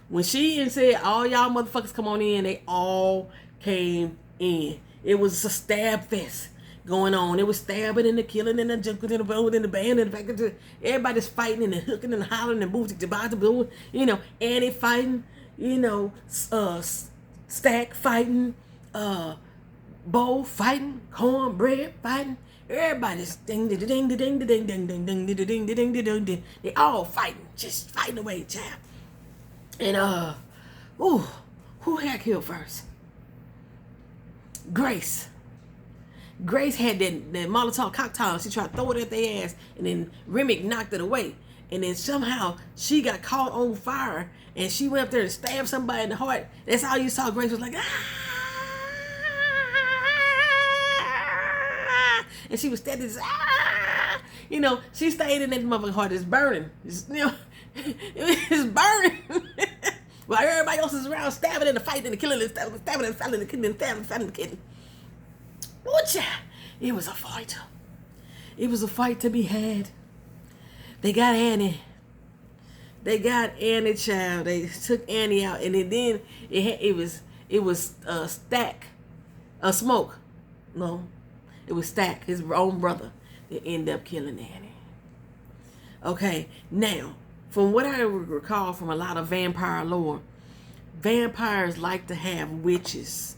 When she said, all y'all motherfuckers come on in, they all came in. It was a stab fest going on. It was stabbing and the killing and the jumping and the blowing and the band and the fact that everybody's fighting and the hooking and the hollering and moving to blue, you know, Annie fighting, you know, Stack fighting, Bo fighting, Cornbread fighting. Everybody's ding ding ding ding ding ding ding ding ding ding ding ding ding ding. They all fighting, just fighting away, child. And who had killed first? Grace had that Molotov cocktail. She tried to throw it at their ass, and then Remick knocked it away. And then somehow she got caught on fire, and she went up there and stabbed somebody in the heart. That's all you saw. Grace was like, ah! And she was steady, you know, she stayed in that motherfucking heart. It's burning. It's burning. While everybody else is around stabbing and fighting and killing and stabbing and fighting and killing and stabbing and killing. Oh, child. It was a fight. It was a fight to be had. They got Annie. Child. They took Annie out, and then it was Smoke. No, it was Stack, his own brother, that ended up killing Annie. Okay, now from what I recall from a lot of vampire lore, vampires like to have witches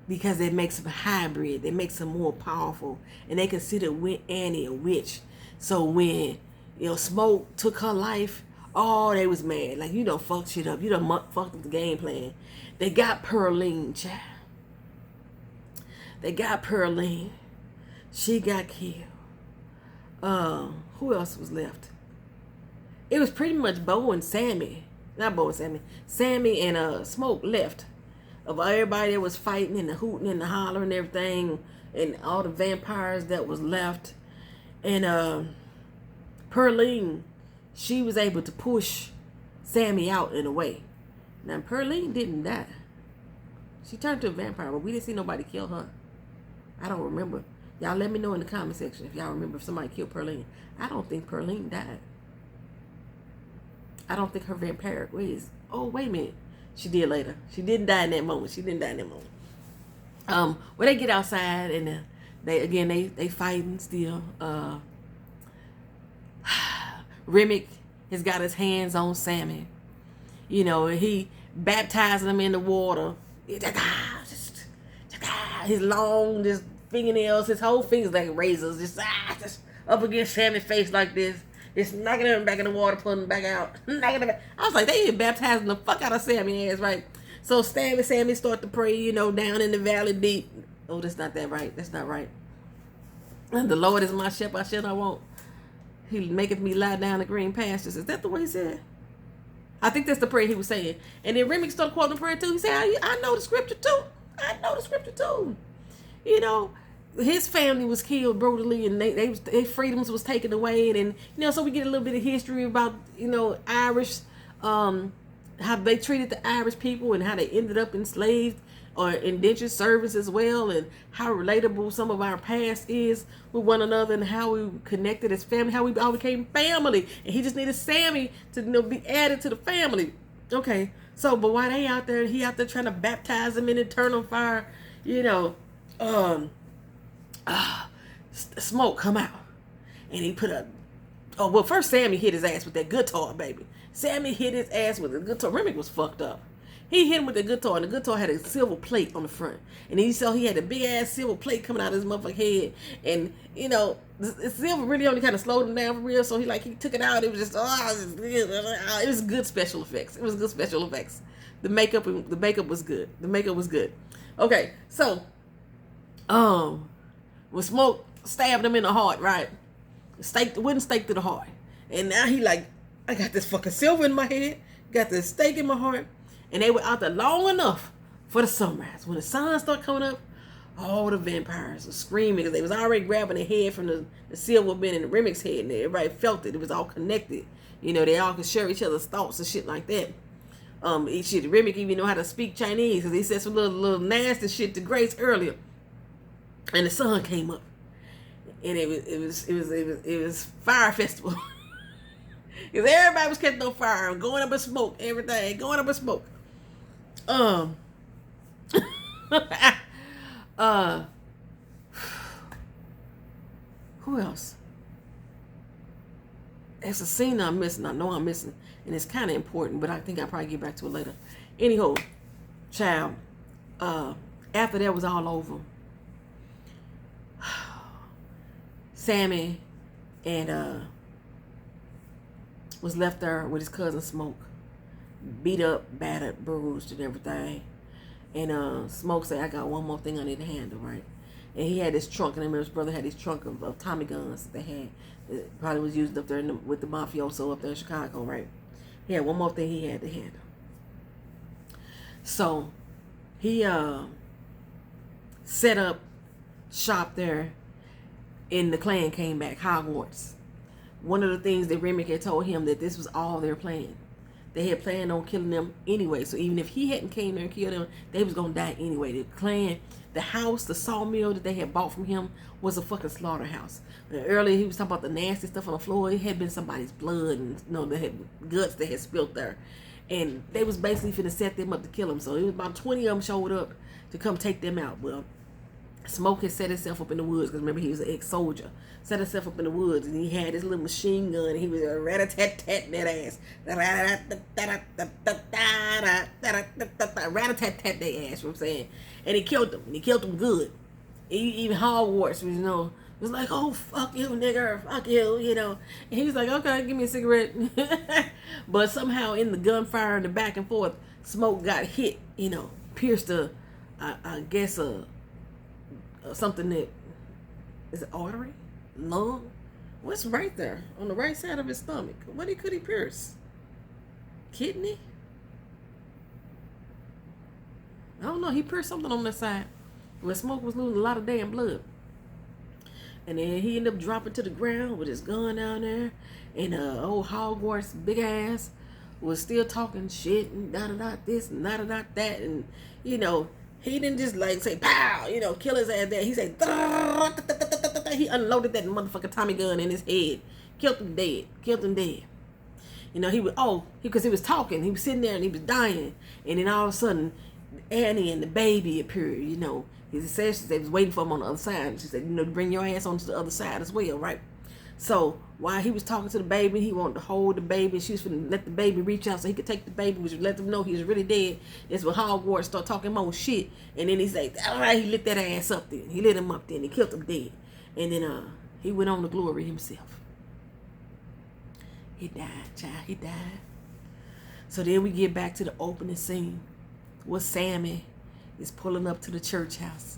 because it makes them hybrid. It makes them more powerful, and they consider Annie a witch. So when Smoke took her life, oh, they was mad. Like, you done fucked shit up. You done fucked up the game plan. They got Pearline, child. They got Pearline. She got killed. Who else was left? It was pretty much Bo and Sammy. Not Bo and Sammy. Sammy and Smoke left. Of everybody that was fighting and the hooting and the hollering and everything, and all the vampires that was left. And Pearline, she was able to push Sammy out in a way. Now, Pearline didn't die. She turned to a vampire, but we didn't see nobody kill her. I don't remember. Y'all let me know in the comment section if y'all remember if somebody killed Pearline. I don't think Pearline died. I don't think her vampiric ways. Oh, wait a minute. She did later. She didn't die in that moment. When they get outside and they fighting still. Remick has got his hands on Sammy. He baptized him in the water. His long fingernails, his whole fingers like razors, just up against Sammy's face like this. Just knocking him back in the water, pulling him back out. I was like, they even baptizing the fuck out of Sammy's ass, right? So Sammy start to pray, down in the valley deep. Oh, that's not that right. That's not right. The Lord is my shepherd, I shall not want. He maketh me lie down in green pastures. Is that the way he said? I think that's the prayer he was saying. And then Remick started quoting the prayer too. He said, I know the scripture too. His family was killed brutally, and their freedoms was taken away, and so we get a little bit of history about Irish, how they treated the Irish people and how they ended up enslaved or indentured servants as well, and how relatable some of our past is with one another, and how we connected as family, how we all became family, and he just needed Sammy to be added to the family. Okay, so but while he out there trying to baptize them in eternal fire, Smoke come out, and he put first Sammy hit his ass with that guitar, baby. Sammy hit his ass with the guitar. Remick was fucked up. He hit him with the guitar, and the guitar had a silver plate on the front, and he had a big ass silver plate coming out of his motherfucking head, and the silver really only kind of slowed him down for real. So he took it out. It was just it was good special effects. The makeup was good. Okay, so when Smoke stabbed him in the heart, right? Wooden stake to the heart. And now he I got this fucking silver in my head, got this stake in my heart, and they were out there long enough for the sunrise. When the sun started coming up, all the vampires were screaming because they was already grabbing their head from the silver bin in the Remick's head, and everybody felt it. It was all connected. They all could share each other's thoughts and shit like that. Remick even know how to speak Chinese because he said some little nasty shit to Grace earlier. And the sun came up, and it was fire festival, because everybody was catching on fire and going up in smoke, everything going up in smoke. Who else? There's a scene I'm missing. I know I'm missing, and it's kind of important, but I think I'll probably get back to it later. Anyhow, child. After that was all over, Sammy and was left there with his cousin Smoke, beat up, battered, bruised, and everything. And Smoke said, "I got one more thing I need to handle, right?" And he had this trunk, and him and his brother had this trunk of Tommy guns that they had. It probably was used up there with the mafioso up there in Chicago, right? He had one more thing he had to handle. So he set up shop there, and the clan came back, Hogwarts. One of the things that Remick had told him that this was all their plan. They had planned on killing them anyway. So even if he hadn't came there and killed them, they was going to die anyway. The clan, the house, the sawmill that they had bought from him was a fucking slaughterhouse. And earlier he was talking about the nasty stuff on the floor. It had been somebody's blood and they had guts that had spilled there. And they was basically finna set them up to kill them. So it was about 20 of them showed up to come take them out. Well, Smoke had set himself up in the woods, because remember he was an ex-soldier. Set himself up in the woods, and he had his little machine gun, and he was a rat-a-tat-tat that ass. Rat-a-tat-tat that ass, you know what I'm saying? And he killed them. And he killed them good. Even Hogwarts, you know, was like, oh, fuck you, nigger, fuck you, you know. And he was like, okay, give me a cigarette. But somehow in the gunfire and the back and forth, Smoke got hit, you know, pierced I guess something that is an artery, lung. What's right there on the right side of his stomach? What could he pierce? Kidney? I don't know. He pierced something on that side where Smoke was losing a lot of damn blood. And then he ended up dropping to the ground with his gun down there. And old Hogwarts big ass was still talking shit and da-da-da this and da-da-da that. And, you know, he didn't just like say, pow, you know, kill his ass there. He said, he unloaded that motherfucking Tommy gun in his head. Killed him dead. Killed him dead. You know, because he was talking. He was sitting there and he was dying. And then all of a sudden, Annie and the baby appeared, you know. He said they was waiting for him on the other side. And she said, you know, bring your ass onto the other side as well, right? So while he was talking to the baby, he wanted to hold the baby. She was going to let the baby reach out so he could take the baby, which would let them know he was really dead. That's when Hogwarts started talking more shit. And then he said, all right, he lit that ass up then. He lit him up then. He killed him dead. And then he went on to glory himself. He died, child. He died. So then we get back to the opening scene where Sammy is pulling up to the church house.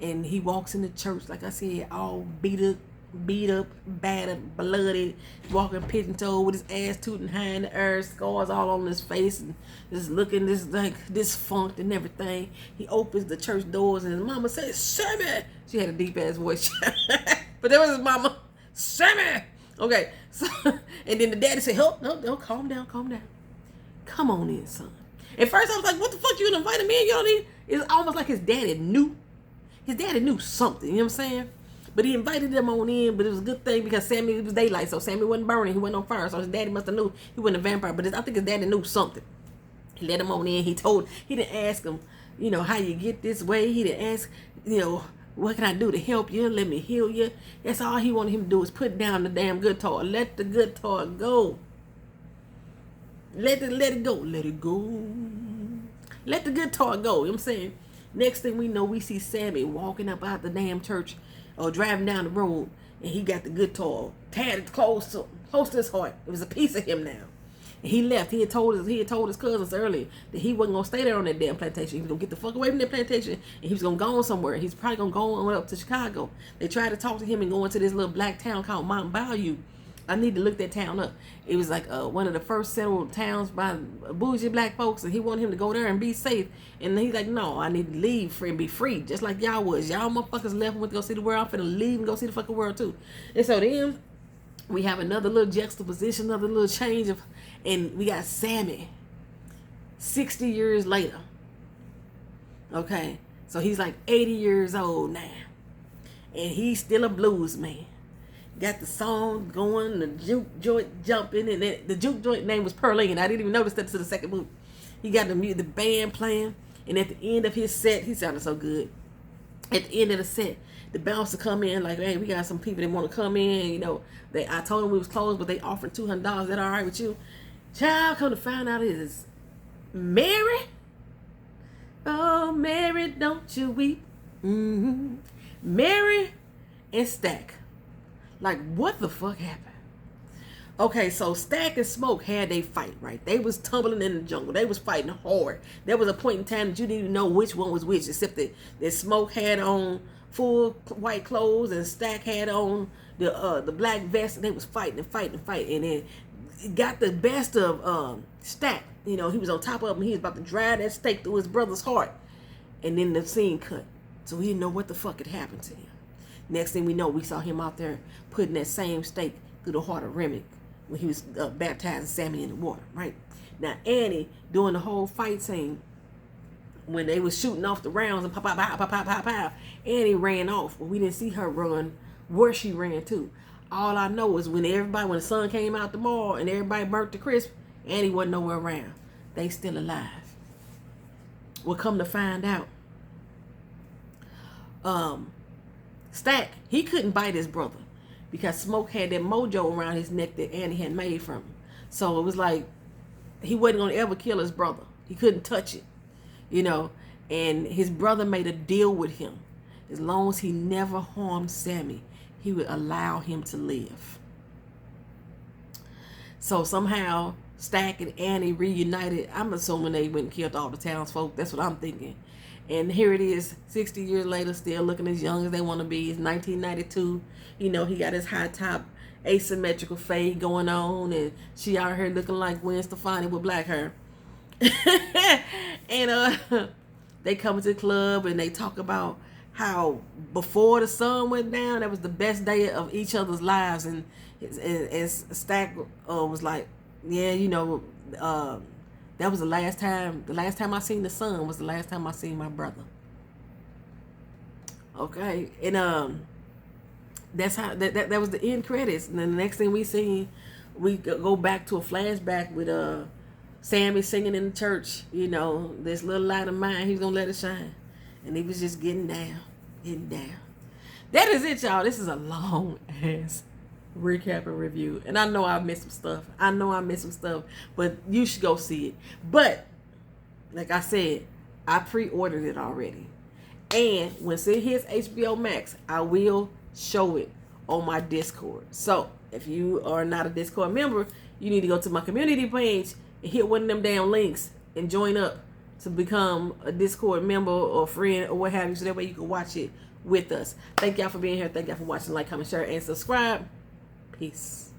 And he walks in the church, like I said, all beat up, battered, bloody, walking pigeon-toed with his ass tooting high in the air, scars all on his face, and just looking disfunct and everything. He opens the church doors, and his mama says, Sammy! She had a deep-ass voice. But that was his mama. Sammy! Okay, so, and then the daddy said, no, calm down. Come on in, son. At first I was like, what the fuck, you invited me in? You don't need. It's almost like his daddy knew. His daddy knew something, you know what I'm saying? But he invited them on in, but it was a good thing because Sammy, it was daylight, so Sammy wasn't burning, he wasn't on fire, so his daddy must have knew he wasn't a vampire, but I think his daddy knew something. He let him on in, he didn't ask him, you know, how you get this way, he didn't ask, you know, what can I do to help you, let me heal you. That's all he wanted him to do was put down the damn guitar, let the guitar go. Let it go. Let the guitar go. You know what I'm saying? Next thing we know, we see Sammy walking up out the damn church or driving down the road, and he got the guitar tatted close to his heart. It was a piece of him now. And he left. He had told his cousins earlier that he wasn't gonna stay there on that damn plantation. He was gonna get the fuck away from that plantation, and he was gonna go on somewhere. He's probably gonna go on up to Chicago. They tried to talk to him and go into this little black town called Mountain Bayou. I need to look that town up. It was like one of the first settled towns by bougie black folks, and he wanted him to go there and be safe. And he's like, no, I need to leave and be free, just like y'all was. Y'all motherfuckers left and went to go see the world. I'm finna leave and go see the fucking world too. And so then we have another little juxtaposition, another little change of, and we got Sammy, 60 years later. Okay, so he's like 80 years old now, and he's still a blues man. Got the song going, the juke joint jumping, and then the juke joint name was Pearline. I didn't even notice that to the second movie. He got the band playing, and at the end of his set, he sounded so good. At the end of the set, the bouncer come in like, hey, we got some people that want to come in. You know, I told them we was closed, but they offered $200. Is that all right with you? Child, come to find out it is Mary. Oh, Mary, don't you weep. Mm-hmm. Mary and Stack. Like, what the fuck happened? Okay, so Stack and Smoke had a fight, right? They was tumbling in the jungle. They was fighting hard. There was a point in time that you didn't even know which one was which, except that Smoke had on full white clothes and Stack had on the black vest, and they was fighting. And then it got the best of Stack. You know, he was on top of him. He was about to drive that stake through his brother's heart. And then the scene cut. So he didn't know what the fuck had happened to him. Next thing we know, we saw him out there putting that same stake through the heart of Remick when he was baptizing Sammy in the water, right? Now, Annie, doing the whole fight scene, when they was shooting off the rounds and pow, Annie ran off. But we didn't see her run where she ran to. All I know is when the sun came out tomorrow and everybody burnt to crisp, Annie wasn't nowhere around. They still alive. We'll come to find out, Stack, he couldn't bite his brother because Smoke had that mojo around his neck that Annie had made from him. So it was like he wasn't gonna ever kill his brother. He couldn't touch it, you know. And his brother made a deal with him: as long as he never harmed Sammy, he would allow him to live. So somehow Stack and Annie reunited. I'm assuming they went and killed all the townsfolk. That's what I'm thinking. And here it is, 60 years later, still looking as young as they want to be. It's 1992. You know, he got his high top asymmetrical fade going on, and she out here looking like Gwen Stefani with black hair. And they come to the club and they talk about how before the sun went down, that was the best day of each other's lives. And Stack was like, yeah, you know, that was the last time I seen the sun was the last time I seen my brother. Okay. And that's how that was the end credits. And then the next thing we seen, we go back to a flashback with Sammy singing in the church, you know, this little light of mine, he's gonna let it shine. And he was just getting down. That is it, y'all. This is a long ass recap and review. And I know I missed some stuff. But you should go see it. But like I said, I pre-ordered it already. And when it hits HBO Max, I will show it on my Discord. So if you are not a Discord member, you need to go to my community page and hit one of them damn links and join up to become a Discord member or friend or what have you, so that way you can watch it with us. Thank y'all for being here. Thank y'all for watching. Like, comment, share, and subscribe. Peace.